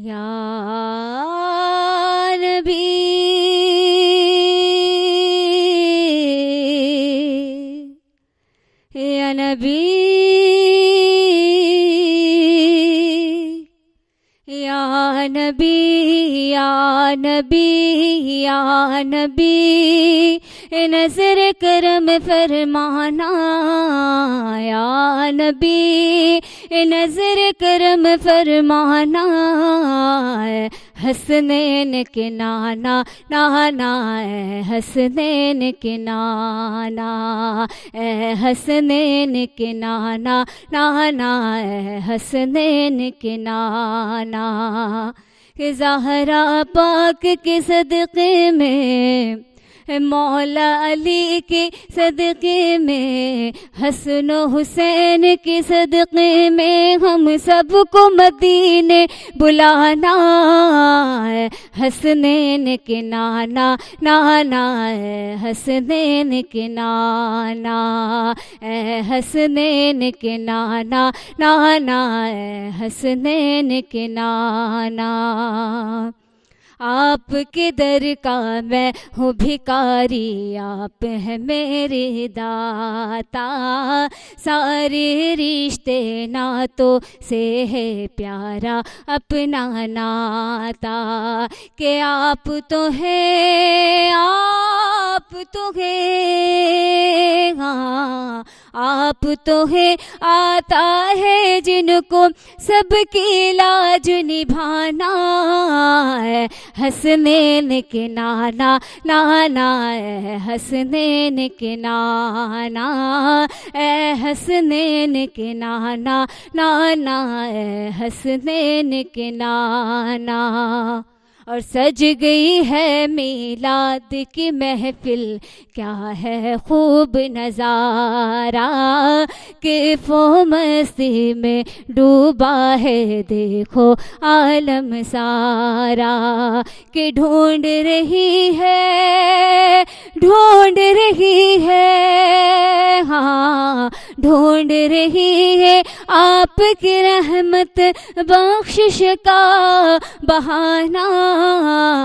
या नबी या नबी या नबी या नबी या नबी नज़र करम फरमाना, या नबी नज़र करम फरमाना, हसनैन के नाना नाना हसनैन के नाना, हसनैन के नाना नाना हसनैन के नाना। ज़हरा पाक के सदक़े में مولا علی کے صدقے میں، حسن و حسین کے صدقے میں ہم سب کو مدینے بلانا ہے، حسنین کے نانا نانا ہے، حسنین کے نانا، اے حسنین کے نانا نانا ہے، حسنین کے نانا۔ آپ کے در کا میں ہوں بھکاری، آپ ہیں میرے داتا، سارے رشتے ناتوں سے ہے پیارا اپنا ناتا، کہ آپ تو ہیں، آپ تو ہیں، ہاں آپ تو ہے، آتا ہے جن کو سب کی لاج نبھانا ہے، حسنین کے نانا نانا ہے، حسنین کے نانا، اے حسنین کے نانا نانا ہے، حسنین کے نانا۔ اور سج گئی ہے میلاد کی محفل، کیا ہے خوب نظارہ، کیف و مستی میں ڈوبا ہے دیکھو عالم سارا، کہ ڈھونڈ رہی ہے، ڈھونڈ رہی ہے، ہاں ڈھونڈ رہی ہے آپ کی رحمت بخشش کا بہانہ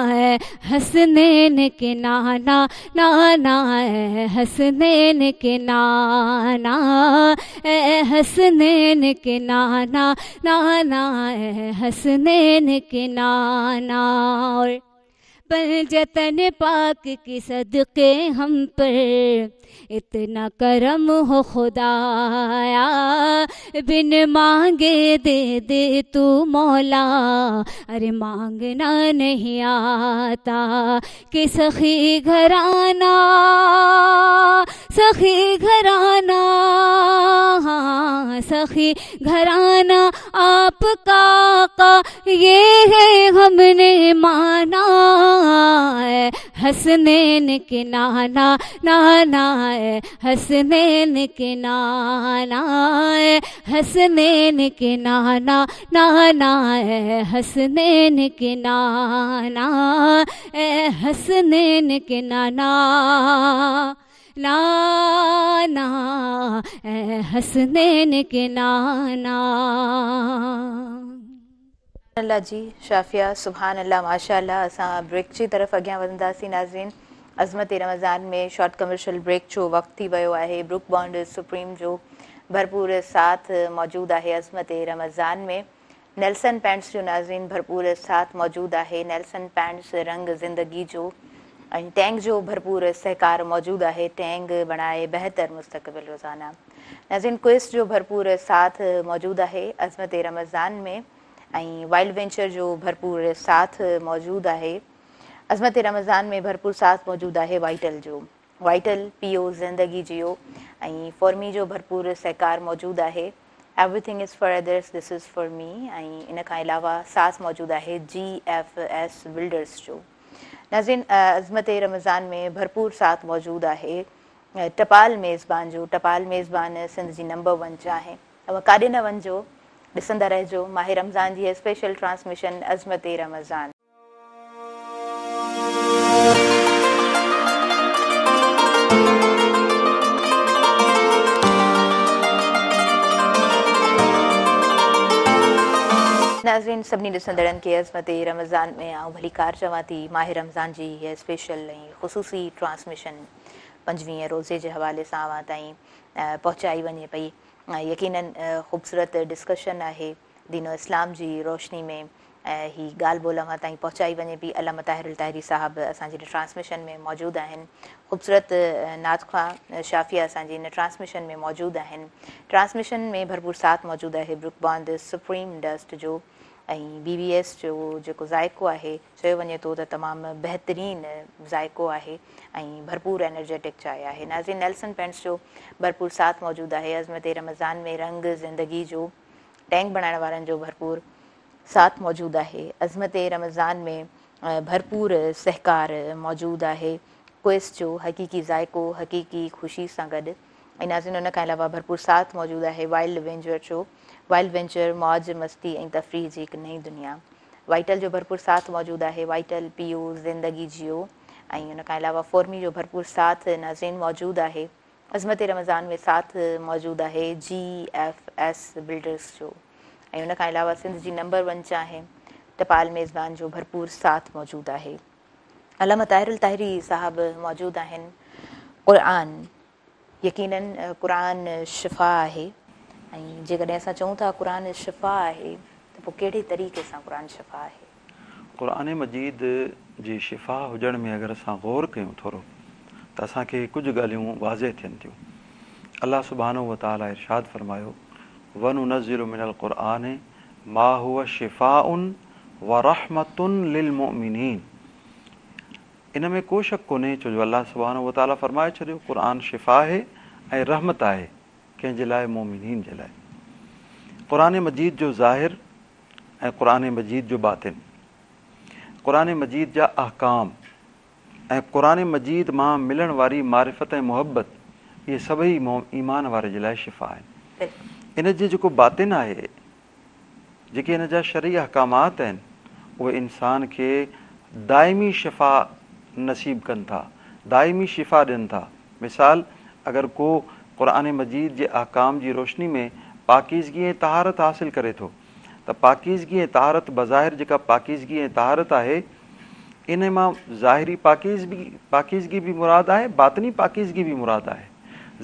ہے، حسنین کے نانا نانا ہے، حسنین کے نانا، اے حسنین کے نانا نانا ہے، حسنین کے نانا۔ اور پنجتن پاک کی صدقے ہم پر اتنا کرم ہو خدایا، بن مانگے دے دے تو مولا، ارے مانگنا نہیں آتا، کہ سخی گھرانہ، سخی گھرانہ، ہاں سخی گھرانہ آپ کا آقا یہ ہے ہم نے مانا ہے، حسنین کے نانا نانا ہے، حسنین کے نانا ہے، حسنین کے نانا نانا ہے، حسنین کے نانا، اے حسنین کے نانا نانا، اے حسنین کے نانا۔ اللہ جی شافیہ، سبحان اللہ، ماشاء اللہ۔ اساں بریک جی طرف اگیاں ودنداسیں ناظرین۔ عظمت رمضان میں شارٹ کمرشل بریک جو وقت تھی ویو ہے، بروک بانڈ سپریم جو بھرپور ساتھ موجود ہے عظمت رمضان میں۔ نیلسن پینٹس جو ناظرین بھرپور ساتھ موجود ہے، نیلسن پینٹس رنگ زندگی جو ٹینگ جو بھرپور سہکار موجود ہے، ٹینگ بنائے بہتر مستقبل روزانہ۔ ناظرین کوئسٹ جو بھرپور ساتھ موجود ہے عظمت رمضان میں، وائلڈ وینچر جو بھرپور ساتھ موجود ہے عظمت رمضان میں، بھرپور ساتھ موجود ہے وائٹل جو، وائٹل پیو زندگی جیو، فورمی جو بھرپور سہکار موجود ہے، everything is for others this is for me, ان کا علاوہ ساتھ موجود ہے GFS بلڈرز جو۔ ناظرین عظمت رمضان میں بھرپور ساتھ موجود ہے ٹپال میزبان جو، ٹپال میزبان سندھ جی نمبر 1 چاہیں کاڈے نہ ون جو ॾिसंदा रहिजो माह रमज़ान जी स्पेशल ट्रांसमिशन अज़मत रमज़ान। नाज़रीन सभिनी ॾिसंदड़नि खे अज़मत रमज़ान में आउं भली कार चवां थी माह रमज़ान जी हीअ स्पेशल ऐं ख़ुसूसी ट्रांसमिशन 25 रोज़े जे हवाले सां अवां ताईं पहुचाई वञे पई। यकीनन ख़ूबसूरत डिस्कशन आहे दीन इस्लाम जी रोशनी में, ही ॻाल्हि ॿोल अवां ताईं पहुचाई वञे पई। अल्लामा ताहिरुल ताहिरी साहब असांजी इन ट्रांसमिशन में मौजूदु आहिनि। ख़ूबसूरत नातख़्वां शाफ़िया असांजी इन ट्रांसमिशन में मौजूदु आहिनि। ट्रांसमिशन में भरपूर साथ मौजूदु आहे ब्रुक बॉन्ड सुप्रीम डस्ट जो, ऐं BBS जो जेको ज़ाइक़ो आहे चयो वञे थो त तमामु बहितरीन ज़ाइक़ो आहे ऐं भरपूर एनर्जेटिक चांहि आहे। नाज़रीन नेल्सन पेंट्स जो भरपूर साथ मौजूदु आहे अज़मत रमज़ान में। रंग ज़िंदगी जो टैंक बणाइण वारनि जो भरपूर साथ मौजूदु आहे अज़मत रमज़ान में। भरपूर सहकार मौजूदु आहे क्विज़ जो हक़ीक़ी ज़ाइक़ो हक़ीक़ी ख़ुशी सां गॾु ऐं नाज़रीन उन खां अलावा भरपूर साथ मौजूदु आहे वाइल्ड वेंचर जो। वाइल्ड वेंचर मौज मस्ती ऐं तफ़रीह जी हिकु नई दुनिया। वाइटल जो भरपूर साथ मौजूदु आहे। वाइटल पियो ज़िंदगी जियो। ऐं उन खां अलावा फॉर्मी जो भरपूर साथ नाज़रीन मौजूदु आहे। अज़मत रमज़ान में साथ मौजूदु आहे GFS बिल्डर्स जो। ऐं उन खां अलावा सिंध जी नंबर 1 चाहे टपाल मेज़बान जो भरपूर साथ मौजूदु आहे। अल्लामा ताहिरुल ताहिरी साहब मौजूदु आहिनि। क़ुरान यकीनन क़ुरान शिफ़ा आहे ऐं जेकॾहिं असां चऊं था क़ुरान शिफ़ा आहे त पोइ कहिड़े तरीक़े सां क़ुरान शिफ़ा आहे? क़ुरान मजीद जी शिफ़ा हुजण में अगरि असां गौर कयूं थोरो त असांखे कुझु ॻाल्हियूं वाज़े थियनि थियूं। अल्लाह सुब्हानहु व तआला इरशाद फरमायो वनुनज़्ज़िलु मिनल क़ुरआन मा हुव शिफ़ाउन व रहमतुन लिल मुमिनीन। इन में को शक कोन्हे छो जो अल्लाह सुब्हानहु व तआला फरमाए छॾियो क़ुरान शिफ़ा आहे ऐं रहमत आहे कंहिंजे लाइ मोमिनीन जे लाइ। क़ुरान मजीद जो ज़ाहिर ऐं क़ुरान मजीद जो बातिन, क़ुरान मजीद जा अहकाम ऐं क़ुरान मजीद मां मिलण वारी मारिफत ऐं मुहबत, इहे सभई ईमान वारे जे लाइ शिफ़ा आहिनि। इन जी जेको बातिन आहे, जेके इन जा शरई अहकामात आहिनि, उहे इंसान खे दाइमी शिफ़ा नसीब कनि था, दाइमी शिफ़ा ॾियनि था। मिसाल, अगरि को क़ुरान मजीद जे अहकाम जी रोशनी में पाकीज़गी ऐं तहारत हासिल करे थो त पाकीज़गी ऐं तहारत बज़ाहिर जेका पाकीज़गी ऐं तहारत आहे, इन मां ज़ाहिरी पाकीज़गी बि मुराद आहे, बातिनी पाकीज़गी बि मुराद आहे।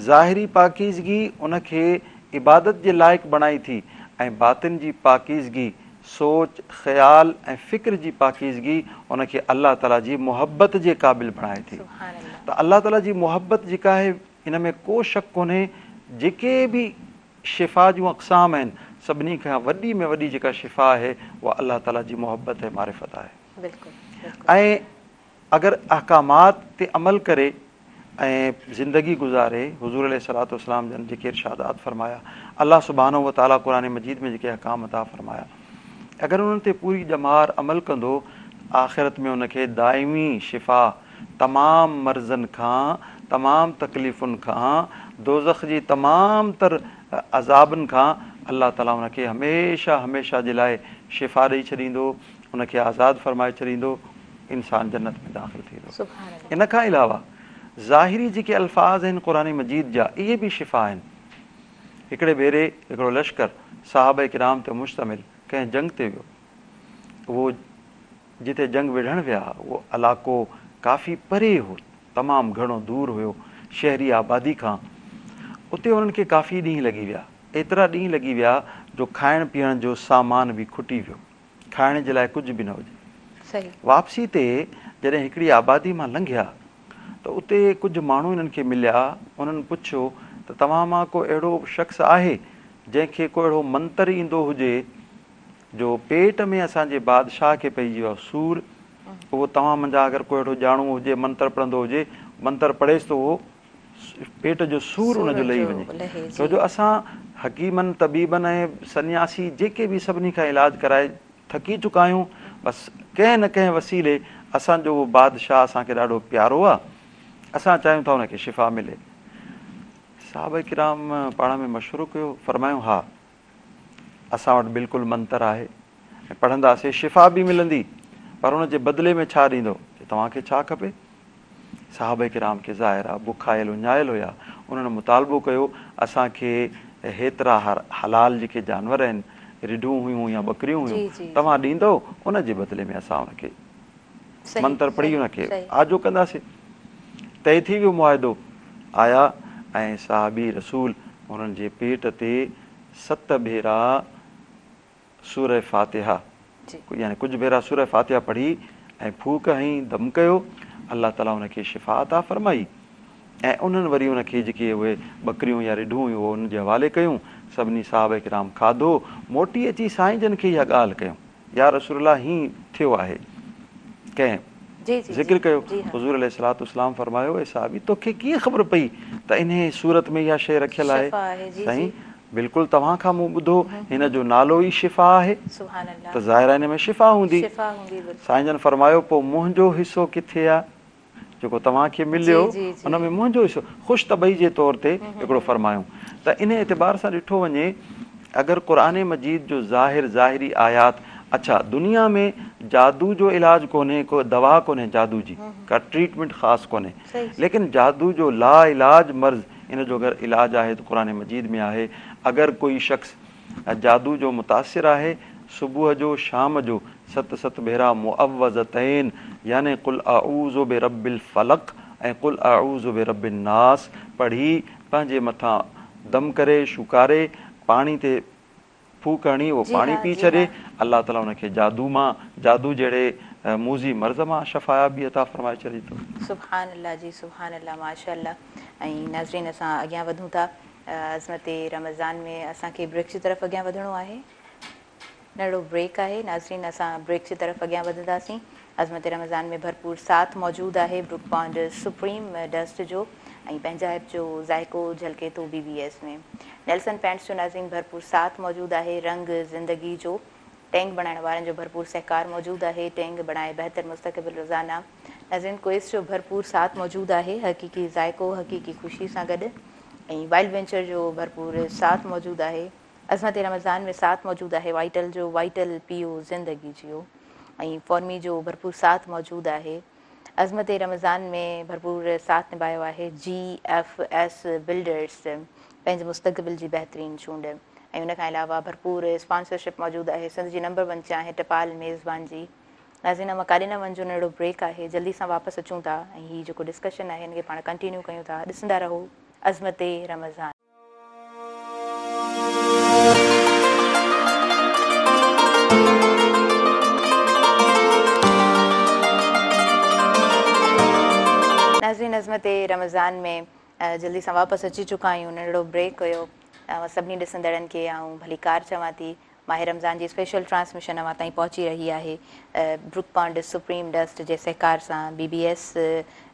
ज़ाहिरी पाकीज़गी उनखे इबादत जे लाइक़ु बणाई थी ऐं बातिन जी पाकीज़गी सोच ख़्याल ऐं फ़िक्र जी पाकीज़गी उनखे अल्लाह ताला जी मुहबत जे क़ाबिल बणाए थी। त अल्लाह ताला जी मुहबत जेका आहे, इन में को शक कोन्हे। जेके बि शिफ़ा जूं अक़साम आहिनि, सभिनी खां वॾी में वॾी जेका शिफ़ा आहे उहा अल्लाह ताला जी मुहबत ऐं मारिफत आहे। ऐं अगरि अहकामात ते अमल करे ऐं ज़िंदगी गुज़ारे, हुज़ूर अलैहिस्सलातु वस्सलाम जन जेके इरशादात फरमाया, अल्लाह सुब्हानहु व तआला क़ुरान मजीद में जेके अहकाम अता फरमाया, अगरि उन्हनि ते पूरी ॼमार अमल कंदो, आख़िरत में उनखे दाइमी शिफ़ा तमामु मर्ज़नि खां, तमामु तकलीफ़ुनि खां, दोज़ख जी तमामु तर अज़ाबनि खां अल्लाह ताला उनखे हमेशह हमेशह जे लाइ शिफ़ा ॾेई छॾींदो, उनखे आज़ादु फरमाए छॾींदो, इंसान जन्नत में दाख़िल थींदो। इन खां अलावा ज़ाहिरी जेके अल्फाज़ आहिनि क़ुरान मजीद जा, इहे बि शिफ़ा आहिनि। हिकिड़े भेरे हिकिड़ो लश्कर सहाबा किराम ते मुश्तमिल कंहिं जंग ते वियो। उहो जिते जंग विढ़ण विया, उहो इलाइक़ो काफ़ी परे हो, तमामु घणो दूर हुयो शहरी आबादी खां। उते उन्हनि खे काफ़ी ॾींहं लॻी विया, एतिरा ॾींहं लॻी विया जो खाइण पीअण जो सामान बि खुटी वियो, खाइण जे लाइ कुझु बि न हुजे। वापसी ते जॾहिं हिकिड़ी आबादी मां लंघिया त उते कुझु माण्हू इन्हनि खे मिलिया। उन्हनि पुछियो त तव्हां मां को अहिड़ो शख़्स आहे जंहिंखे को अहिड़ो मंतर ईंदो हुजे जो पेट में असांजे बादशाह खे पइजी वियो सूर, उहो तव्हां मुंहिंजा अगरि को अहिड़ो ॼाणू हुजे, मंतर पढ़ंदो हुजे, मंतर पढ़ेसि त उहो पेट जो सूर उनजो लही वञे। छो जो असां हकीमनि तबीबनि ऐं सन्यासी जेके बि सभिनी खां इलाजु कराए थकी चुका आहियूं। बसि कंहिं न कंहिं वसीले असांजो उहो बादशाह असांखे ॾाढो प्यारो आहे, असां चाहियूं था उनखे शिफ़ा मिले। साहब किराम पाण में मशवरो कयो, फरमायूं हा असां वटि बिल्कुलु मंतर आहे ऐं पढ़ंदासीं, शिफ़ा बि मिलंदी, पर उनजे बदिले में छा ॾींदो, तव्हांखे छा खपे? साहब किराम खे ज़ाहिर आहे बुखायल उञायल हुया। उन्हनि मुतालबो कयो असांखे हेतिरा हलाल जेके जानवर आहिनि, रिढूं हुयूं या बकरियूं हुयूं, तव्हां ॾींदो, उनजे बदिले में असां उनखे मंतर पढ़ी उनखे आजो कंदासीं। तइ थी वियो मुआदो। आया ऐं साहबी रसूल उन्हनि जे पेट ते 7 भेरा सूरह फातिहा, यानी कुझु भेरा सूरह फातिहा पढ़ी ऐं फूक हईं, दम कयो, अल्लाह ताला उनखे शिफ़ा अता फरमाई। ऐं उन्हनि वरी उनखे जेके उहे बकरियूं या रिढूं हुयूं उहो उनजे हवाले कयूं। सभिनी साहब किराम खाधो, मोटी अची साईं जन खे इहा ॻाल्हि कयूं, या रसूलल्लाह हीअं थियो आहे। कंहिं ज़िक्र कयो, हुज़ूर अलैहिस्सलातु वस्सलाम फरमायो, ए साहबी तोखे कीअं ख़बर पई त इन सूरत में इहा शइ रखियल आहे? साईं बिल्कुलु तव्हां खां मूं ॿुधो, हिन जो नालो ई शिफ़ा आहे, त ज़ाहिर हिन में शिफ़ा हूंदी। साईं जन फरमायो, पोइ मुंहिंजो हिसो किथे आहे? जेको तव्हांखे मिलियो जी, जी, जी। उन में मुंहिंजो हिसो ख़ुशि तबई जे तौर ते हिकिड़ो फरमायूं त इन एतबार सां ॾिठो वञे अगरि क़ुर मजीद जो ज़ाहिरी आयात अच्छा दुनिया में जादू जो इलाज कोन्हे, को दवा कोन्हे जादू जी, का ट्रीटमेंट ख़ासि कोन्हे, सही। लेकिन जादू जो ला इलाज मर्ज़ इन जो अगरि इलाज आहे त क़ुर मजीद में आहे। अगरि कोई शख़्स जादू जो मुतासिर आहे, सुबुह जो शाम जो 7 भेरा मुअव्वज़तैन यानी कुल आऊज़ु बिरब्बिल फलक ऐं कुल आऊज़ु बिरब्बिन नास पढ़ी पंहिंजे मथां दम करे शुकारे पाणी ते फू करणी, उहो जी पाणी हाँ, पी जी छॾे, हाँ। अल्लाह ताला उनखे जादू जहिड़े मूज़ी मर्ज़ मां शफ़ाया बि अता फ़रमाए छॾे थो। सुभान अल्लाह जी, सुभान अल्लाह, माशाअल्लाह। ऐं नाज़रीन असां अॻियां वधूं था। अज़मत रमज़ान में असांखे ब्रेक जी तरफ़ अॻियां वधिणो आहे, नंढो ब्रेक आहे नाज़रीन, असां ब्रेक जी तरफ़ अॻियां वधंदासीं। अज़मत रमज़ान में भरपूर साथ मौजूदु आहे ब्रुक बॉन्ड सुप्रीम डस्ट जो ऐं पंजाब जो ज़ाइको झलके थो BBS में। नेल्सन पेंट्स जो नाज़रीन भरपूर साथ मौजूदु आहे। रंग ज़िंदगी जो टैंक बणाइण वारनि जो भरपूर सहकार मौजूदु आहे। टैंक बणाए बहितर मुस्तक़बिल रोज़ाना। नाज़रीन क्विज़ जो भरपूर साथ मौजूदु आहे, हक़ीक़ी ज़ाइको हक़ीक़ी ख़ुशी सां गॾु। ऐं वाइल्ड वेंचर जो भरपूर साथ मौजूदु आहे। अज़मत रमज़ान में साथ मौजूदु आहे वाइटल जो, वाइटल पीओ ज़िंदगी जियो। ऐं फॉर्मी जो भरपूर साथ मौजूदु आहे। अज़मत रमज़ान में भरपूर साथ निभायो आहे GFS बिल्डर्स, पंहिंजे मुस्तक़बिल जी बहितरीनु चूंड। ऐं उन खां अलावा भरपूर स्पॉन्सरशिप मौजूदु आहे सिंध जी नंबर 1 चाहे टपाल मेज़बान जी। नाज़रीन मां काॾे न वञिजो, नंढो ब्रेक आहे, जल्दी सां वापसि अचूं था ऐं हीअ जेको डिस्कशन आहे हिनखे पाण कंटिन्यू कयूं था। ॾिसंदा रहो अज़मत रमज़ान। नाज़रीन अज़मत रमज़ान में जल्दी सां वापसि अची चुका आहियूं। नंढड़ो ब्रेक हुयो। सभिनी ॾिसंदड़नि खे आऊं भली कार चवां थी, माह रमज़ान जी स्पेशल ट्रांसमिशन अवां ताईं पहुची रही आहे ब्रुक बॉन्ड सुप्रीम डस्ट जे सहकार सां। BBS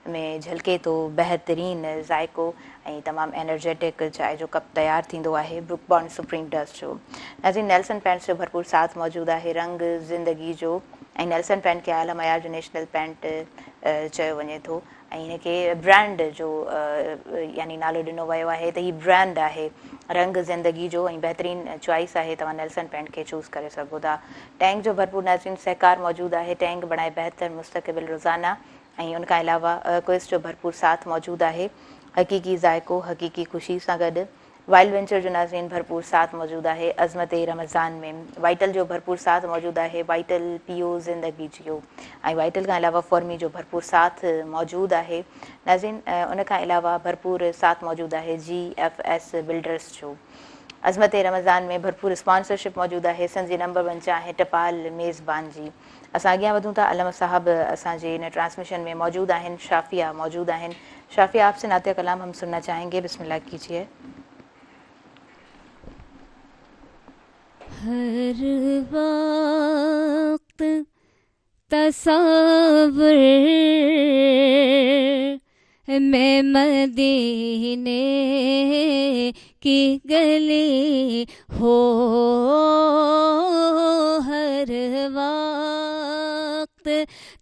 में झलके थो बहितरीनु ज़ाइको ऐं तमामु एनर्जेटिक चांहि जो कप तयारु थींदो आहे ब्रुक बॉन्ड सुप्रीम डस्ट जो। नाज़रीन नेल्सन पेंट्स जो भरपूर साथ मौजूदु आहे। रंग ज़िंदगी जो ऐं नेल्सन पेंट खे आला मयार जो नेशनल पेंट चयो वञे थो ऐं हिनखे ब्रांड जो यानी नालो ॾिनो वियो आहे त हीअ ब्रांड आहे रंग ज़िंदगी जो ऐं बहितरीनु चॉइस आहे, तव्हां नेल्सन पेंट खे चूज़ करे सघो था। टैंक जो भरपूर नाज़रीन सहकार मौजूदु आहे। टैंक बणाए बहितर मुस्तक़बिल रोज़ाना। ऐं उनखां अलावा क्विज़ जो भरपूर साथ मौजूदु आहे, हक़ीक़ी ज़ाइको हक़ीक़ी ख़ुशी सां गॾु। वाइल्ड वेंचर जो नाज़रीन भरपूर साथ मौजूदु आहे अज़मत रमज़ान में। वाइटल जो भरपूर साथ मौजूदु आहे, वाइटल पीओ ज़िंदगी जियो। ऐं वाइटल खां अलावा फॉर्मी जो भरपूर साथ मौजूदु आहे नाज़रीन। उनखां अलावा भरपूर साथ मौजूदु आहे GFS बिल्डर्स जो। अज़मत रमज़ान में भरपूर स्पॉन्सरशिप मौजूदु आहे सिंध जी नंबर 1 चाहे टपाल मेज़बान जी। असां अॻियां वधूं था। अलम साहब असांजे इन ट्रांसमिशन में मौजूदु आहिनि, शाफ़िया मौजूदु आहिनि। शाफ़िया आपसे नाते कलाम हम सुनना चाहेंगे, बिस्मिल्लाह कीजिए। हर वक्त तसव्वुर में मदीने की गली हो, हर वक्त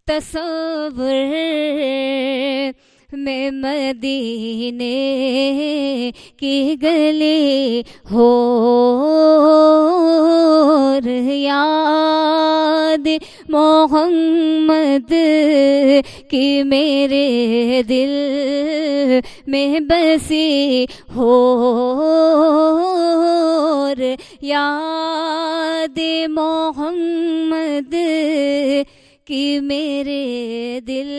तसव्वुर में मदीने की गली हो, याद मोहम्मद की मेरे दिल में बसी हो, याद मोहम्मद कि मेरे दिल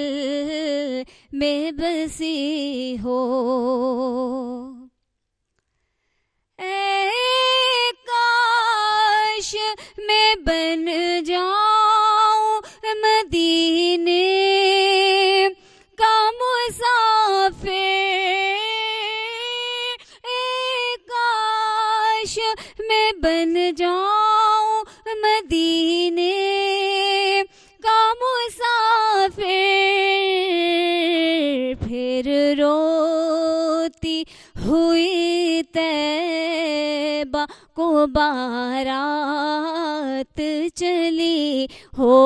में बसी हो। ऐ काश मैं बन जाऊं मदीने का मुसाफिर, ऐ काश मैं बन जाऊं मदीने का मुसाफिर, फिर रोती हुई तैबा को बारात चली हो,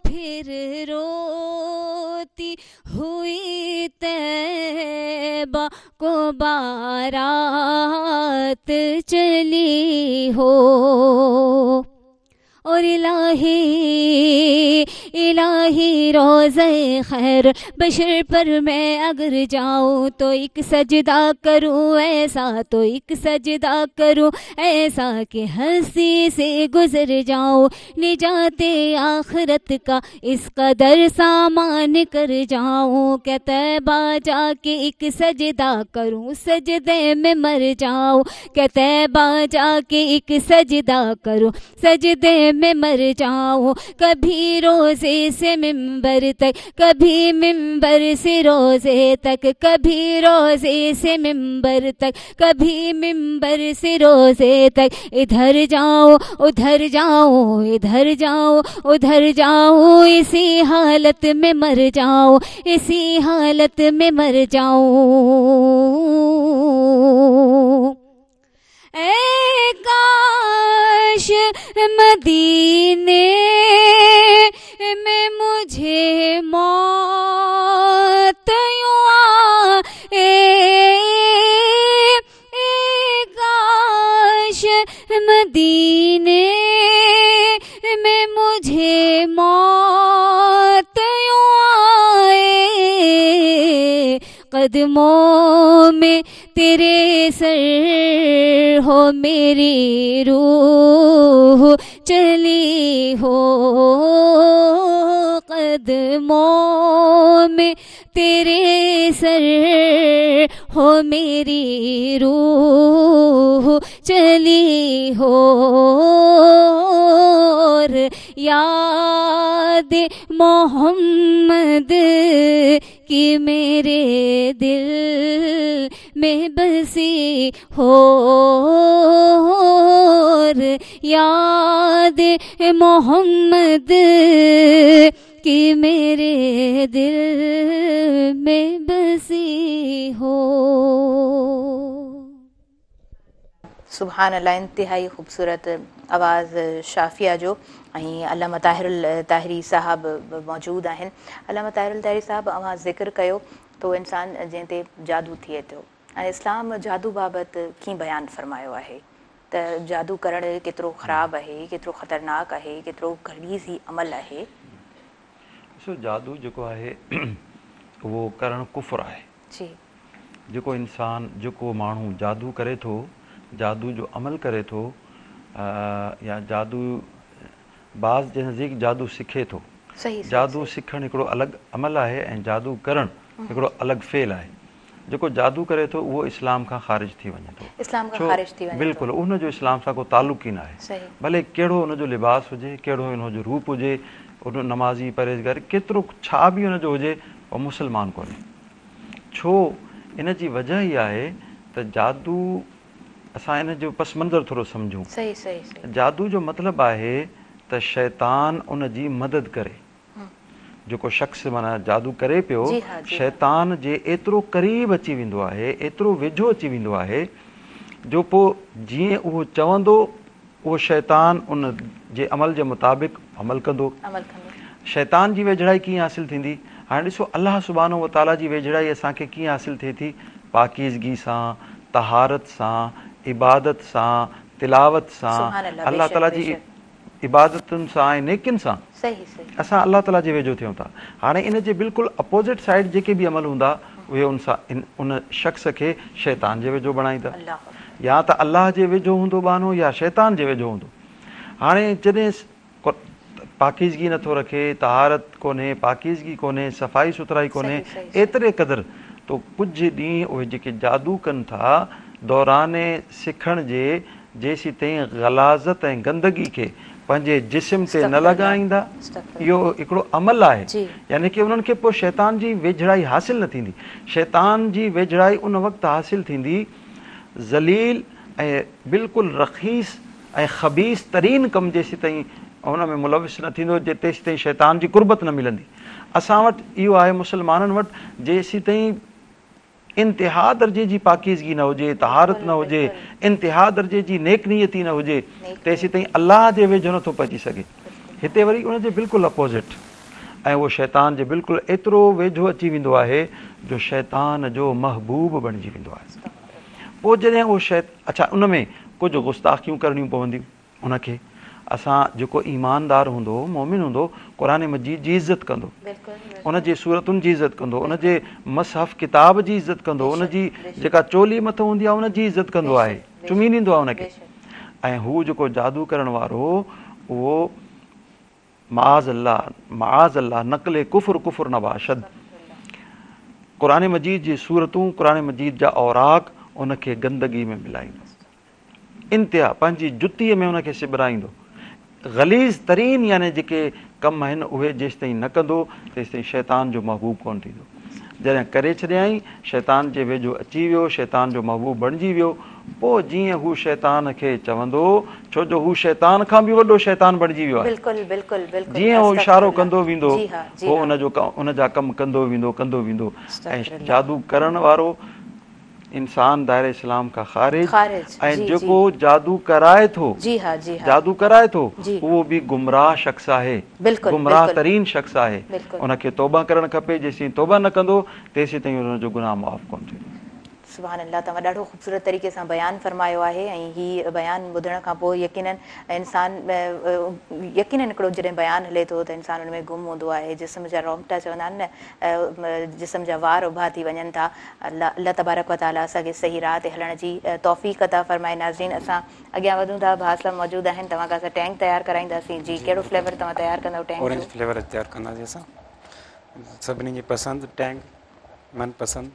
फिर रो रोती हुई तैबा को बारात चली हो। और इलाही रोज़े खैर बशर पर मैं अगर जाऊँ तो एक सजदा करूँ ऐसा, तो एक सजदा करूँ ऐसा कि हंसी से गुजर जाऊँ। निजाते आखिरत का इस कदर सामान कर जाऊँ कि तैबा जाके एक सजदा करूँ, सजदे में मर जाऊँ। कि तैबा जाके एक सजदा करूँ, सजदे में मर जाऊं। कभी रोजे से मिंबर तक, कभी मिंबर से रोजे तक, कभी रोजे से मिंबर तक, कभी मिंबर से रोजे तक। इधर जाऊं उधर जाऊं, इधर जाऊं उधर जाऊं, इसी हालत में मर जाऊं, इसी हालत में मर जाऊं। ऐ काश मदीने में मुझे मौत यूं आए, काश मदीने में मुझे मौत यूं आए। कदमों में तेरे सर हो मेरी रूह चली हो। कदमों में तेरे सर हो मेरी रूह चली हो। और याद मोहम्मद की मेरे दिल में बसी हो। और याद मोहम्मद की मेरे दिल में बसी हो। सुभान अल्लाह, इंतहाई ख़ूबसूरत आवाज़ शाफ़िया जो। ऐं अल्लामा ताहिरुल ताहिरी साहब मौजूदु आहिनि। अल्लामा ताहिरुल ताहिरी साहब, अवां ज़िक्र कयो तो इंसान जंहिं ते जादू थिए थो, ऐं इस्लाम जादू बाबति कीअं बयानु फ़रमायो आहे त जादू करणु केतिरो ख़राबु आहे, केतिरो ख़तरनाक आहे, केतिरो गलीज़ी अमल आहे? ॾिसो, जादू जेको आहे उहो करणु कुफ़्र आहे जी। जेको इंसान, जेको माण्हू जादू करे थो, जादू जो अमल करे थो, या जादू बाज़ जे नज़दीक जादू सिखे थो। जादू सिखणु हिकिड़ो अलॻि अमल आहे ऐं जादू करणु हिकिड़ो अलॻि फ़ेल आहे। जेको जादू करे थो उहो इस्लाम खां ख़ारिज थी वञे थो। इस्लाम खां ख़ारिज थी वञे थो, बिल्कुलु। उनजो इस्लाम सां को ताल्लुक़ ई न आहे। भले कहिड़ो उनजो लिबास हुजे, कहिड़ो उनजो रूप हुजे, उन नमाज़ी परहेज़गार केतिरो छा बि उनजो हुजे, उहो मुस्लमान कोन्हे। छो? इन जी वजह इहा आहे त जादू, असां इन जो पस मंज़र थोरो सम्झूं। जादू जो मतिलबु आहे त शैतान उन जी मदद करे। जेको शख़्स माना जादू करे पियो, शैतान जे एतिरो क़रीब अची वेंदो आहे, एतिरो वेझो अची वेंदो आहे, जो पोइ जीअं उहो चवंदो उहो शैतान उन जे अमल जे मुताबिक़ अमल कंदो। शैतान जी वेझड़ाई कीअं हासिलु थींदी? हाणे ॾिसो, अलाह सुब्हानो व तआला जी वेझड़ाई असांखे कीअं हासिलु थिए थी? पाकीज़गी सां, तहारत सां, इबादत सां, तिलावत सां, अलाह ताला जी इबादतुनि सां ऐं नेकियुनि सां असां अलाह ताला जे वेझो थियूं था। हाणे इन जे बिल्कुलु अपोज़िट साइड जेके बि अमल हूंदा उहे उन शख़्स खे शैतान जे वेझो बणाईंदा। या त अलाह जे वेझो हूंदो बहानो या शैतान जे वेझो हूंदो। हाणे जॾहिं पाकीज़गी नथो रखे, तहारत कोन्हे, पाकीज़गी कोन्हे, सफ़ाई सुथराई कोन्हे, एतिरे क़दुरु तो कुझु ॾींहं उहे जेके जादू कनि था दौराने सिखण जे, जेसीं ताईं ग़लाज़त ऐं गंदगी खे पंहिंजे जिस्म ते न लॻाईंदा, इहो हिकिड़ो अमल आहे। यानी कि उन्हनि खे पोइ शैतान जी वेझड़ाई हासिलु न थींदी। शैतान जी वेझड़ाई उन वक़्तु हासिलु थींदी ज़लील ऐं बिल्कुलु रखीस ऐं ख़बीस तरीन कमु जेसीं ताईं हुन में मुलविस न थींदो, तेसीं ताईं शैतान जी कुर्बत न मिलंदी। असां वटि इहो आहे मुस्लमाननि वटि, जेसीं ताईं इंतिहा दर्जे जी पाकीज़गी न हुजे, तहारत न हुजे, इंतिहा दर्जे जी नेक नियती न हुजे, तेसीं ताईं अलाह जे वेझो नथो पहुची सघे। हिते वरी उनजे बिल्कुलु अपोज़िट, ऐं उहो शैतान जे बिल्कुलु एतिरो वेझो अची वेंदो आहे जो शैतान जो महबूब बणिजी वेंदो आहे। पोइ जॾहिं उहो अच्छा उन में कुझु गुस्ताखियूं करणियूं पवंदियूं उनखे। असां जेको ईमानदार हूंदो, मोमिन हूंदो, क़ुरान मजीद जी इज़त कंदो, उन जे सूरतुनि जी इज़त कंदो, उन जे मसहफ़ किताब जी इज़त कंदो, उन जी जेका चोली मथां हूंदी आहे उन जी इज़त कंदो आहे, चुमी ॾींदो आहे उनखे। ऐं हू जेको जादू करण वारो उहो माज़ अल्लाह नक़ले कुफ़ुर नवाशद, क़ुरान मजीद जी सूरतूं, क़ुरान मजीद जा औराक उनखे गंदगी में मिलाईंदो, इंतिहा पंहिंजी जुतीअ में उनखे सिबराईंदो। ग़लीज़ तरीन यानी जेके कम आहिनि उहे जेसिताईं न कंदो तेसिताईं शैतान जो महबूब कोन थींदो। जॾहिं करे छॾियईं, शैतान जे वेझो अची वियो, शैतान जो महबूब बणिजी वियो, पोइ जीअं हू शैतान खे चवंदो, छो जो हू शैतान खां बि वॾो शैतान बणिजी वियो आहे, जीअं हू इशारो कंदो वेंदो पोइ उनजा कम कंदो वेंदो। ऐं जादू करण वारो इंसान दायरे इस्लाम खां ख़ारिज, ऐं जेको जादू कराए थो उहो बि गुमराह शख़्स आहे, गुमराह तरीन शख़्स आहे। उनखे तौबा करणु खपे, जेसिताईं तौबा न कंदो तेसिताईं उनजो गुनाह माफ़ कोन थींदो। सुभान अल्लाह, तव्हां ॾाढो ख़ूबसूरत तरीक़े सां बयानु फरमायो आहे। ऐं हीअ बयानु ॿुधण खां पोइ यकीनन हिकिड़ो जॾहिं बयानु हले थो त इंसान हुन में गुम हूंदो आहे, जिस्म जा रोंगटा चवंदा आहिनि न, जिस्म जा वार उभा थी वञनि था। अल्लाह तबारक व तआला असांखे सही राह ते हलण जी तौफ़ीक़ अता फरमाए। नाज़रीन, असां अॻियां वधूं था, भाउ साहब मौजूदु आहिनि, तव्हां खां असां टैंक तयारु कराईंदासीं। जी, कहिड़ो फ्लेवर तव्हां तयारु कंदव? टैंक ऑरेंज फ्लेवर तयारु कंदासीं असां, सभिनी जी पसंदि टैंक, मनपसंदि,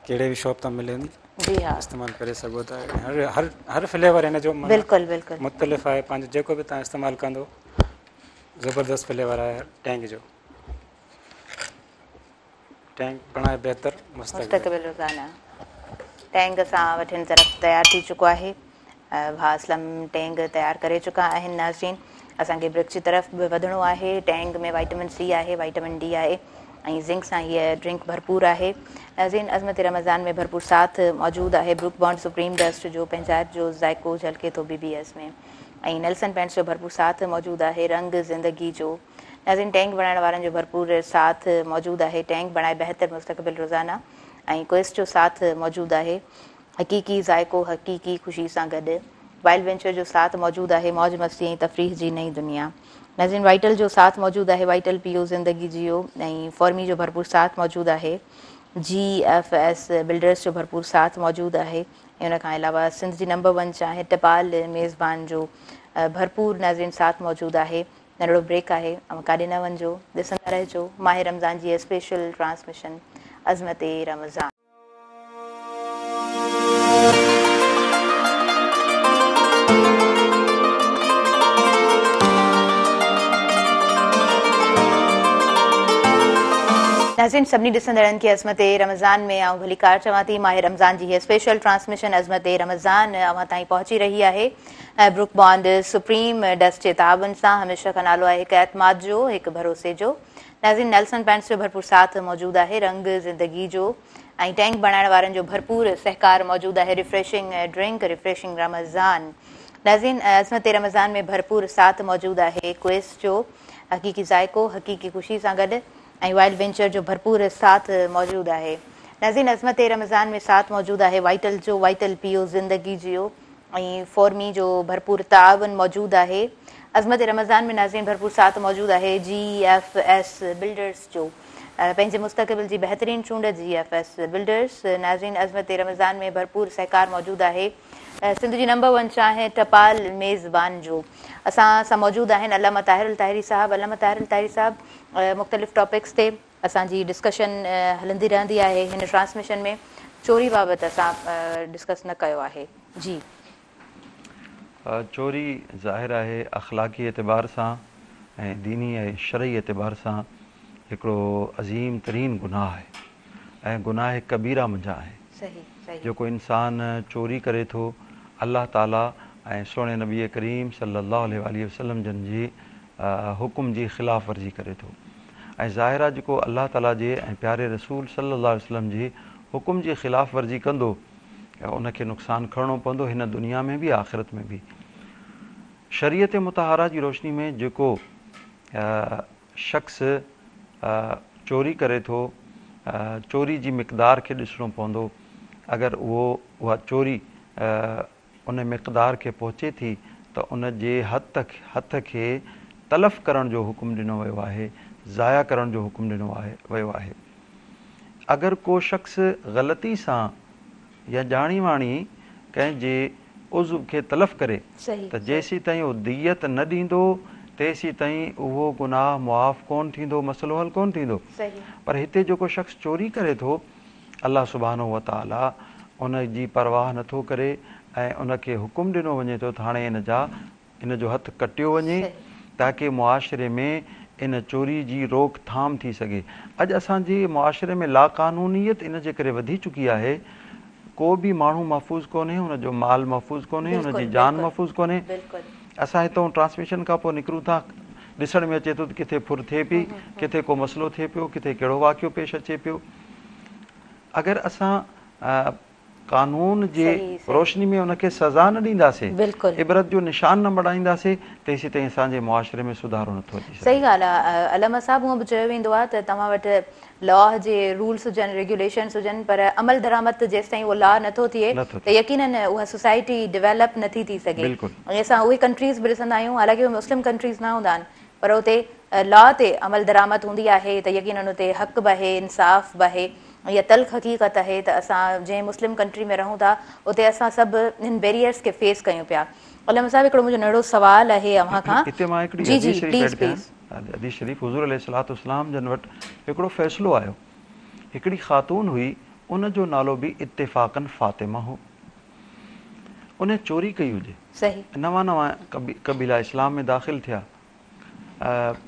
कहिड़े बि शॉप तां मिलनि, जी हा, इस्तेमालु करे सघो था। हर फ्लेवर हिन जो बिल्कुलु मुख़्तलिफ़ आहे, पंहिंजो जेको बि तव्हां इस्तेमालु कंदो ज़बरदस्त फ्लेवर आहे टैंक जो। टैंक बणाए बहितर मुस्तक़बिल रोज़ाना। टैंक असां वठिन तरफ़ तयारु थी चुको आहे, भाउ असलम टैंक तयारु करे चुका आहिनि। नाज़रीन, असांखे ब्रिक जी तरफ़ बि वधिणो आहे। टैंक में विटामिन सी आहे, विटामिन डी आहे ऐं ज़िंक सां हीअ ड्रिंक भरपूर आहे। नाज़रीन, अज़मत रमज़ान में भरपूर साथ मौजूदु आहे ब्रूक बॉन्ड सुप्रीम डस्ट जो, पंहिंजाइप जो ज़ाइको झलके थो BBS में, ऐं नेल्सन पेंट्स जो भरपूर साथ मौजूदु आहे रंग ज़िंदगी जो। नाज़रीन, टैंक बणाइण वारनि जो भरपूर साथ मौजूदु आहे, टैंक बणाए बहितर मुस्तक़बिल रोज़ाना, ऐं क्वेस्ट जो साथ मौजूदु आहे, हक़ीक़ी ज़ाइको हक़ीक़ी ख़ुशी सां गॾु। वाइल्ड वेंचर जो साथ मौजूदु आहे, मौज मस्ती ऐं तफ़रीह जी नई दुनिया। नाज़रीन, वाइटल जो साथ मौजूदु आहे, वाइटल पीओ ज़िंदगी जियो, ऐं फॉर्मी जो भरपूर साथ मौजूदु आहे, GFS बिल्डर्स जो भरपूर साथ मौजूदु आहे। ऐं उन खां अलावा सिंध जी नंबर 1 चाहे टपाल मेज़बान जो भरपूर नाज़रीन साथ मौजूदु आहे। नंढिड़ो ब्रेक आहे, ऐं काॾे न वञिजो, ॾिसंदा रहिजो माह रमज़ान जी स्पेशल ट्रांसमिशन अज़मत रमज़ान। नाज़रीन, सभिनी ॾिसंदड़नि खे अज़मत रमज़ान में आउं भलीकार चवां थी। माह रमज़ान जी हीअ स्पेशल ट्रांसमिशन अज़मत रमज़ान अव्हां ताईं पहुची रही आहे ब्रूक बॉन्ड सुप्रीम डस्ट जे ताबन सां। हमेशह खां नालो आहे हिकु एतमाद जो, हिकु भरोसे जो। नाज़रीन, नेल्सन पेंट्स जो भरपूर साथ मौजूदु आहे, रंग ज़िंदगी जो, ऐं टैंक बणाइण वारनि जो भरपूर सहकार मौजूदु आहे, रिफ्रेशिंग ड्रिंक, रिफ्रेशिंग रमज़ान। नाज़रीन, अज़मत रमज़ान में भरपूर साथ मौजूदु आहे क्वेस्ट जो, हक़ीक़ी ज़ाइको हक़ीक़ी ख़ुशी सां गॾु, ऐं वाइल्ड वेंचर जो भरपूर साथ मौजूदु आहे। नाज़रीन, अज़मत रमज़ान में साथ मौजूदु आहे वाइटल जो, वाइटल पीओ ज़िंदगी जियो, ऐं फॉर्मी जो भरपूर तावन मौजूदु आहे। अज़मत रमज़ान में नाज़रीन भरपूर साथ मौजूदु आहे GFS बिल्डर्स जो, पंहिंजे मुस्तक़बिल जी बहितरीन चूंड GFS बिल्डर्स। नाज़रीन, अज़मत रमज़ान में भरपूर सहकार मौजूदु आहे सिंध जी नंबर 1 चाहे टपाल मेज़बान जो। असां मौजूदु आहिनि अल्लामा ताहिर ताहिरी साहब। अल्लामा ताहिर ताहिरी साहब, मुख़्तलिफ़ टॉपिक्स ते असांजी डिस्कशन हलंदी रहंदी आहे। हिन ट्रांसमिशन में चोरी बाबति असां डिस्कस न कयो आहे। जी, चोरी ज़ाहिर आहे अख़लाक़ी एतबार सां ऐं दीनी ऐं शरई एतबार सां हिकिड़ो अज़ीम तरीन गुनाह आहे, ऐं गुनाह कबीरा मंझां आहे। जेको इंसान चोरी करे थो, अल्लाह ताला ऐं सोणे नबी करीम सल्लल्लाहु अलैहि वसल्लम जन जी हुकुम जी ख़िलाफ़ वर्जी करे थो, ऐं ज़ाहिर आहे जेको अल्लाह ताला जे ऐं प्यारे रसूल सल्लल्लाहु अलैहि वसल्लम जी हुकुम जी ख़िलाफ़ वर्जी कंदो, उनखे नुक़सानु खणणो पवंदो, हिन दुनिया में बि आख़िरत में बि। शरीयत मुतहरा जी रोशनी में जेको शख़्स चोरी करे थो, चोरी जी मिक़दार खे ॾिसणो पवंदो। अगरि उहा चोरी उन मिक़दार खे पहुचे थी त उन जे हथ खे तलफ़ करण जो हुकुम ॾिनो वियो आहे, ज़ाया करण जो हुकुम ॾिनो वियो आहे। अगरि को शख़्स ग़लती सां या ॼाणी वाणी कंहिंजे उज़्व खे तलफ़ करे त जेसीं ताईं उहो दियत न ॾींदो तेसीं ताईं उहो गुनाह मुआफ़ कोन थींदो, मसइलो हल कोन थींदो। पर हिते जेको शख़्स चोरी करे थो, अलाह सुब्हानो व तआला उन जी परवाह नथो करे ऐं उनखे हुकुम ॾिनो वञे थो त हाणे इन जो हथु कटियो वञे ताकी मुआशिरे में इन चोरी जी रोकथाम थी सघे। अॼु असांजे मुआशिरे में लाक़ानूनियत इन जे करे वधी चुकी आहे, को बि माण्हू महफ़ूज़ कोन्हे, हुनजो माल महफ़ूज़ कोन्हे, हुनजी जान महफ़ूज़ कोन्हे। असां हितां ट्रांसमिशन खां पोइ निकिरूं था, ॾिसण में अचे थो त किथे फुर थिए पई, किथे को मसइलो थिए पियो, किथे कहिड़ो वाक़ियो पेश अचे पियो। अगरि असां कानून जे रोशनी में उनखे सज़ा न ॾींदासीं, इबरत जो निशान न बणाईंदासीं, तेसीं ताईं असांजे मुआशिरे में सुधारो नथो अची सघे। सही ॻाल्हि आहे। अलमा साहब, हूअं बि चयो वेंदो आहे त तव्हां वटि लॉ जे रूल्स हुजनि, रेगुलेशन्स हुजनि, पर अमल दरामद जेसि ताईं उहो लॉ नथो थिए त यकीनन उहा सोसाइटी डेवलप नथी थी सघे। ऐं असां उहे कंट्रीज़ बि ॾिसंदा आहियूं, हालांकि उहे मुस्लिम कंट्रीज़ न हूंदा आहिनि, पर उते लॉ ते अमल दरामद हूंदी आहे त यकीनन उते हक़ बि आहे, इंसाफ़ बि आहे। इहा तल्ख़ हक़ीक़त आहे त असां जंहिं मुस्लिम कंट्री में रहूं था उते असां सभु हिन बैरियर्स खे फेस कयूं पिया। अलमा साहब, हिकिड़ो मुंहिंजो नंढो सुवाल आहे अव्हां खां। हिते मां हिकिड़ी हदीस शरीफ़ हुज़ूर अलैहिस्सलाम जन वटि हिकिड़ो फ़ैसिलो आयो। हिकिड़ी ख़ातून हुई, उन जो नालो बि इत्तिफ़ाक़न फ़ातिमा हो। उन चोरी कई हुजे, नवां कबीला इस्लाम में दाख़िल थिया।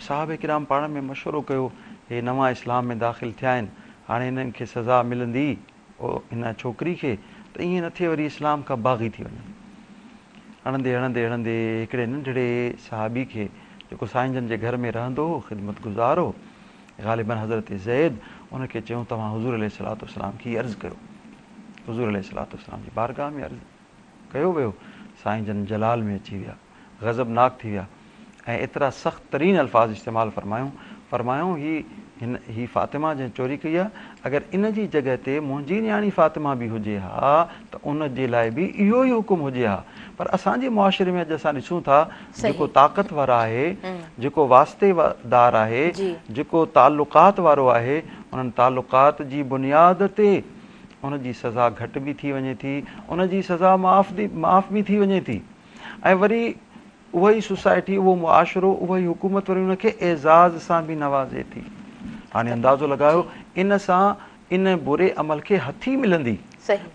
साहब किराम पाण में मशवरो कयो, हे नवां इस्लाम में दाख़िल थिया आहिनि, हाणे हिननि खे सज़ा मिलंदी हिन छोकिरी खे, त ईअं न थिए वरी इस्लाम खां बाग़ी थी वञे। हणंदे हिकिड़े नंढड़े सहाबी खे जेको साईं जे घर में रहंदो हो, ख़िदमत गुज़ार हो, ग़ालिबन हज़रत ज़ैद, उनखे चयूं तव्हां हुज़ूर अलैहिस्सलाम खे अर्ज़ु कयो। हुज़ूर अलैहिस्सलाम जी बारगाह में अर्ज़ु कयो वियो। साईं जन जलाल में अची विया, ग़ज़बनाक थी विया ऐं एतिरा सख़्त तरीन अल्फाज़ इस्तेमालु फरमायूं ही फ़ातिमा जंहिं चोरी कई आहे, अगरि इन जी जॻह ते मुंहिंजी न्याणी फ़ातिमा बि हुजे हा त उन जे लाइ बि इहो ई हुकुम हुजे हा। पर असांजे मुआशिरे में अॼु असां ॾिसूं था, जेको ताक़तवर आहे, जेको वास्तेदार आहे, जेको ताल्लुकात वारो आहे, उन्हनि ताल्लुकात जी बुनियाद ते उन जी सज़ा घटि बि थी वञे थी, उन जी सज़ा माफ़ बि थी वञे थी। ऐं वरी उहा ई सोसाइटी, उहो मुआशिरो, उहा ई हुकूमत वरी उनखे एज़ाज़ सां बि नवाज़े थी। हाणे अंदाज़ो लॻायो, इन सां इन बुरे अमल खे हथी मिलंदी,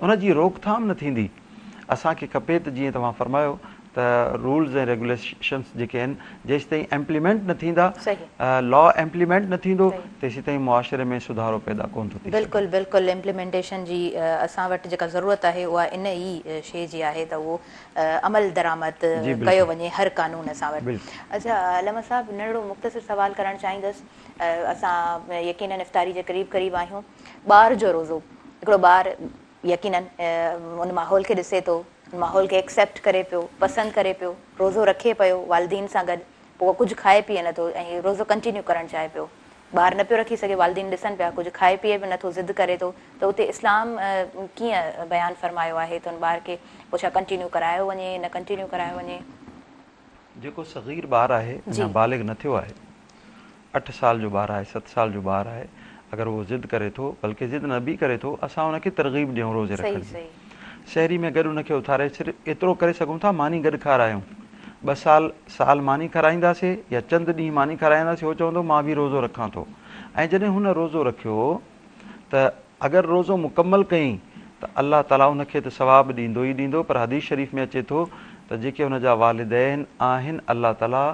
उन जी रोकथाम न थींदी। असांखे खपे त जीअं तव्हां फरमायो त रूल्स ऐं रेगुलेशन्स जेके आहिनि, जेसि ताईं इम्प्लीमेंट न थींदा, लॉ इम्प्लीमेंट न थींदो, तेसि ताईं मुआशिरे में सुधारो पैदा कोन थो थिए। बिल्कुलु इम्प्लीमेंटेशन जी असां वटि जेका ज़रूरत आहे उहा इन ई शइ जी आहे त उहो अमल दरामद कयो वञे हर कानून सां वटि। अच्छा अलमा साहब, नंढड़ो मुख़्तसिर सवाल करणु चाहींदसि। असां यकीनन इफ़्तारी जे क़रीब आहियूं। ॿार जो रोज़ो, हिकिड़ो ॿार यकीनन उन माहौल खे ॾिसे थो, माहौल खे एक्सेप्ट करे पियो, पसंदि करे पियो, रोज़ो रखे पियो वालिदीन सां गॾु, पोइ कुझु खाए पीए नथो ऐं रोज़ो कंटिन्यू करणु चाहे पियो। ॿार न पियो रखी सघे, वालिदीन ॾिसनि पिया, कुझु खाए पीए बि नथो, ज़िद करे थो, त उते इस्लाम कीअं बयानु फरमायो आहे त उन ॿार खे पोइ छा कंटिन्यू करायो वञे, न कंटिन्यू करायो वञे? जेको सग़ीर ॿारु आहे, अञा बालिग़ न थियो आहे, 8 साल जो ॿारु आहे, 7 साल जो ॿारु आहे, अगरि उहो ज़िद करे थो, बल्कि ज़िद न बि करे थो, असां हुनखे तरग़ीब ॾियूं रोज़े रखण जी। शहरी में गॾु हुनखे उथारे सिर्फ़ु एतिरो करे सघूं था, मानी गॾु खारायूं। 2 साल मानी खाराईंदासीं या चंद ॾींहं मानी खाराईंदासीं, उहो चवंदो मां बि रोज़ो रखां थो। ऐं जॾहिं हुन रोज़ो रखियो त अगरि रोज़ो मुकमल कयईं त अलाह ताला हुनखे त सवाबु ॾींदो ई ॾींदो, पर हदीस शरीफ़ में अचे थो त जेके हुन जा वालिदैन आहिनि, अलाह ताला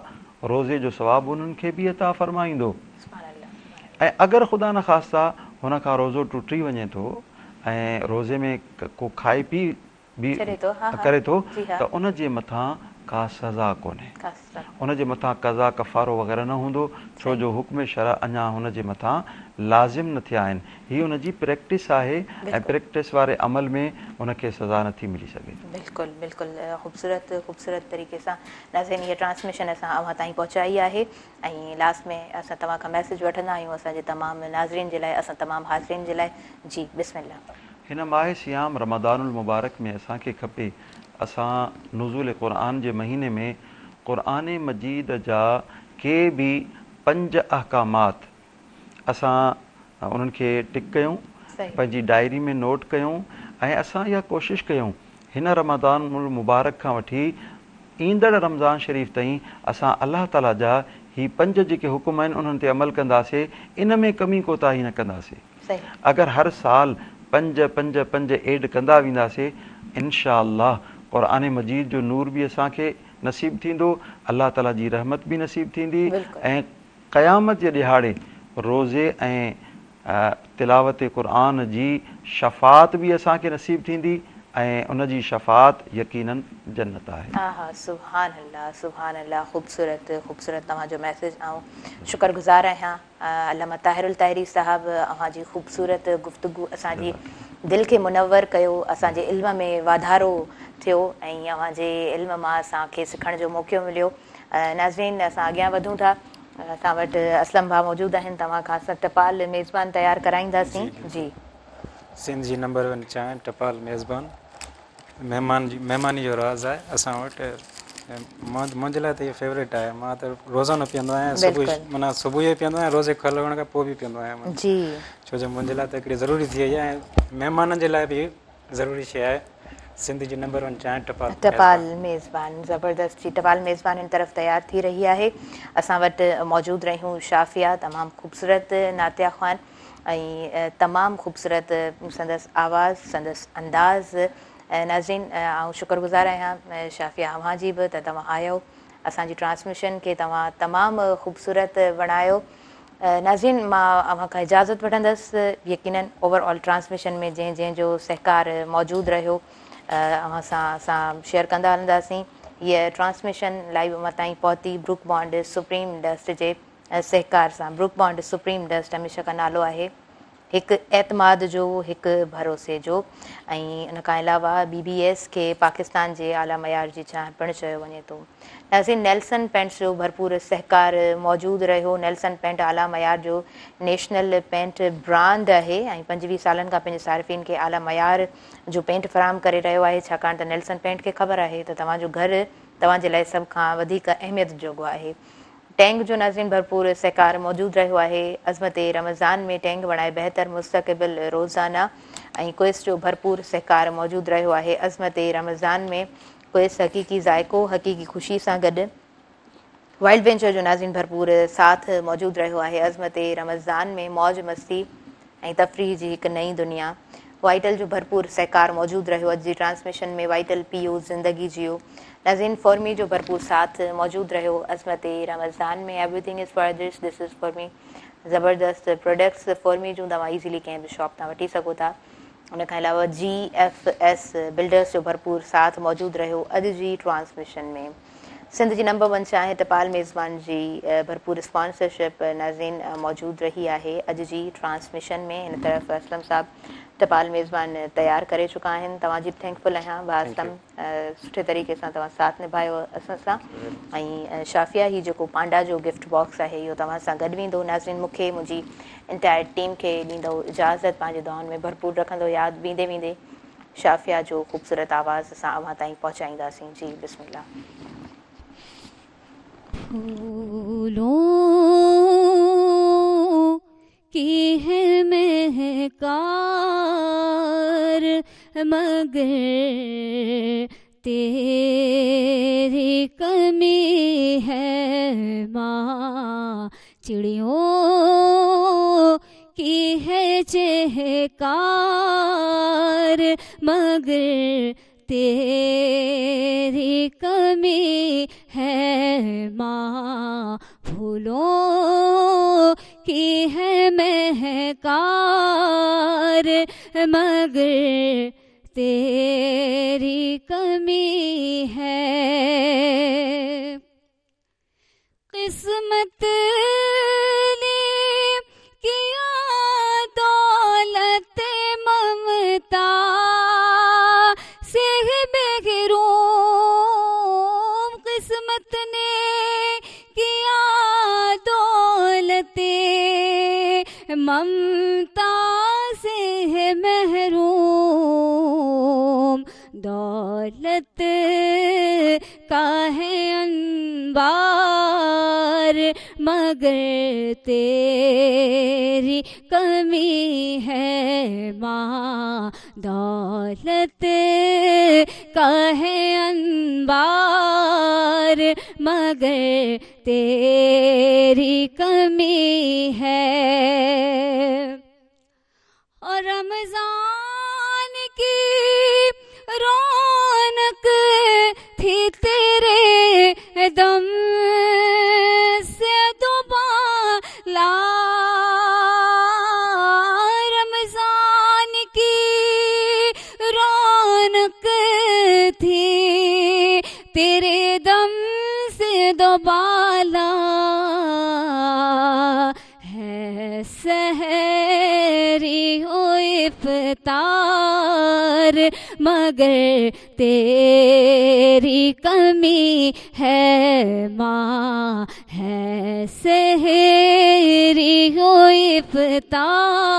रोज़े जो सवाबु उन्हनि खे बि अता फ़रमाईंदो। ऐं अगरि ख़ुदा न ख़ास्ता हुन खां रोज़ो टुटी वञे थो ऐं रोज़े में को खाए पी बि करे थो, त उन जे मथां का सज़ा कोन्हे, ख़ासि उन जे मथां क़ज़ा कफ़ारो वग़ैरह न हूंदो, छो जो हुक्म शरअ अञा हुन जे मथां लाज़िम न थिया आहिनि। हीअ हुन जी प्रैक्टिस आहे ऐं प्रैक्टिस वारे अमल में हुनखे सज़ा नथी मिली सघे। बिल्कुलु बिल्कुलु ख़ूबसूरत तरीक़े सां नाज़रीन हीअ ट्रांसमिशन असां अव्हां ताईं पहुचाई आहे। ऐं लास्ट में असां तव्हां खां मैसेज वठंदा आहियूं असांजे तमामु नाज़रीन जे लाइ, असां तमामु हाज़रीन जे लाइ। जी बिस्मिल्लाह। हिन माह सियाम रमज़ानुल मुबारक में असांखे खपे असां नुज़ूल क़ुरान जे महीने में क़ुरान मजीद जा के बि 5 अहकामात असां उन्हनि खे टिक कयूं, पंहिंजी डायरी में नोट कयूं ऐं असां इहा कोशिशि कयूं हिन रमज़ानुल मुबारक खां वठी ईंदड़ रमज़ान शरीफ़ ताईं असां अलाह ताला जा ही 5 जेके हुकुम आहिनि उन्हनि ते अमल कंदासीं, इन में कमी कोताही न कंदासीं। अगरि हर साल 5 एड कंदा वेंदासीं, इनशा अल्लाह क़ुरान मजीद जो नूर बि असांखे नसीबु थींदो, अलाह ताला जी रहमत बि नसीबु थींदी ऐं क़यामत जे ॾिहाड़े रोज़े ऐं तिलावत क़ुरान जी शफ़ात बि असांखे नसीबु थींदी ऐं उन जी शफ़ात यकीनन जन्नत आहे। हा हा, सुभान अल्लाह, ख़ूबसूरत तव्हांजो मैसेज। ऐं शुक्रगुज़ार आहियां अल्लामा ताहिरुल ताहिरी साहब, अव्हांजी ख़ूबसूरत गुफ़्तगू असांजी दिलि खे मुनवर कयो, असांजे इल्म में वाधारो थियो ऐं अव्हांजे इल्म मां असांखे सिखण जो मौक़ो मिलियो। नाज़रीन असां अॻियां वधूं था, असां वटि असलम भाउ मौजूदु आहिनि, तव्हां खां असां टपाल मेज़बान तयारु कराईंदासीं। जी सिंध जी नंबर 1 चांहि टपाल मेज़बान महिमानी जो राज़ आहे असां वटि। मुंहिंजे लाइ त इहो फेवरेट आहे, मां त रोज़ानो पीअंदो आहियां, माना सुबुह जो पीअंदो आहियां, रोज़े खां लॻण खां पोइ बि पीअंदो आहियां जी, छो जो मुंहिंजे लाइ त हिकिड़ी ज़रूरी थी वई आहे ऐं महिमाननि जे लाइ बि ज़रूरी शइ आहे। सिंध जी नंबर 1 चांहि टपाल मेज़बान ज़बरदस्त जी टपाल मेज़बान इन तरफ़ तयारु थी रही आहे। असां वटि मौजूदु रहियूं शाफ़िया, तमामु ख़ूबसूरत नातिया ख़्वान ऐं तमामु ख़ूबसूरत संदसि आवाज़, संदसि अंदाज़। नाज़रीन ऐं शुक्रगुज़ार आहियां शाफ़िया अव्हां जी बि त तव्हां आयो, असांजी ट्रांसमिशन खे तव्हां तमामु ख़ूबसूरत बणायो। नाज़रीन मां अव्हां खां इजाज़त वठंदसि, यकीनन ओवरऑल ट्रांसमिशन में जंहिंजो सहकार मौजूदु रहियो अव्हां सां असां शेयर कंदा हलंदासीं। हीअ ट्रांसमिशन लाइव अव्हां ताईं पहुती ब्रुक बॉन्ड सुप्रीम डस्ट जे सहकार सां। ब्रुक बॉन्ड सुप्रीम डस्ट हमेशह खां नालो आहे हिकु एतमाद जो, हिकु भरोसे जो। ऐं इन खां अलावा BBS खे पाकिस्तान जे आला मयार जी चांहि पिणु चयो वञे थो। नाज़रीन नेल्सन पेंट्स जो भरपूर सहकार मौजूदु रहियो। नेल्सन पेंट आला मयार जो नेशनल पेंट ब्रांड आहे ऐं 25 सालनि खां पंहिंजे सार्फ़िन खे आला मयार जो पेंट फ़राहम करे रहियो आहे, छाकाणि त नेल्सन पेंट खे ख़बर आहे त तव्हांजो घरु तव्हांजे लाइ सभ खां वधीक अहमियत जोॻो आहे। टैंक जो नाज़रीन भरपूर सहकार मौजूदु रहियो आहे। अज़मत रमज़ान में टैंक बणाए बहितर मुस्तक़बिल रोज़ाना ऐं क्विज़ जो भरपूर सहकार मौजूदु रहियो आहे। अज़मत रमज़ान में क्विज़ हक़ीक़ी ज़ाइको, हक़ीक़ी ख़ुशी सां गॾु वाइल्ड वेंचर जो नाज़रीन भरपूर साथ मौजूदु रहियो आहे। अज़मत रमज़ान में मौज मस्ती ऐं तफ़रीह जी हिकु नई दुनिया। वाइटल जो भरपूर सहकार मौजूदु रहियो। अॼु जी ट्रांसमिशन में वाइटल पीओ ज़िंदगी जियो। नाज़रीन फॉर्मी जो भरपूर साथ मौजूदु रहियो। अज़मत रमज़ान में everything is for this, this is for me. ज़बरदस्त प्रोडक्ट्स फॉर्मी जूं तव्हां ईज़ीली कंहिं बि शॉप तां वठी सघो था। उन खां अलावा GFS बिल्डर्स जो भरपूर साथ मौजूदु रहियो अॼु जी ट्रांसमिशन में। सिंध जी नंबर 1 चांहि टपाल मेज़बान जी भरपूर स्पॉन्सरशिप नाज़रीन मौजूदु रही आहे अॼु जी ट्रांसमिशन में। हिन तरफ़ असलम साहब टपाल मेज़बान तयारु करे चुका आहिनि। तव्हांजी बि थैंकफुल आहियां भाउ असलम, सुठे तरीक़े सां तव्हां साथ निभायो असां सां। ऐं शाफ़िया ही जेको पांडा जो गिफ्ट बॉक्स आहे इहो तव्हां सां गॾु वेंदो। नाज़रीन मूंखे मुंहिंजी इंटायर टीम खे ॾींदो इजाज़त, पंहिंजे दुआनि में भरपूर रखंदो यादि। वेंदे वेंदे शाफ़िया जो ख़ूबसूरत आवाज़ असां अव्हां ताईं पहुचाईंदासीं। जी बिस्मिल्लाह। फूलों की है महकार मगर तेरी कमी है माँ, चिड़ियों की है चहकार मगर तेरी कमी है माँ, फूलों की है महकार मगर تیری کمی ہے، قسمت نے کیا دولت ممتا سے محروم، قسمت نے کیا دولت ممتا سے محروم، دولت کا ہے انبار مگر تیری کمی ہے ماں، دولت کا ہے انبار مگر تیری کمی ہے، اور رمضان کی رونق تھی تیرے دم سے دوبالا، رمضان کی رونق تھی تیرے دم سے دوبالا، ہے سحری ہو افطار مگر تیری کمی ہے ماں، ہے سحری ہو افطار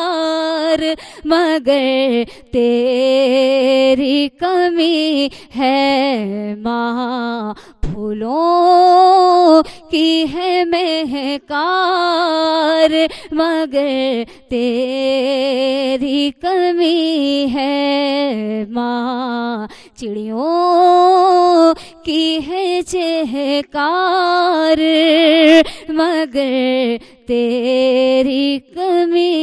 مگر تیری کمی ہے ماں، پھولوں کی ہے مہکار مگر تیری کمی ہے ماں، چڑیوں کی ہے چہکار مگر تیری کمی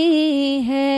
ہے۔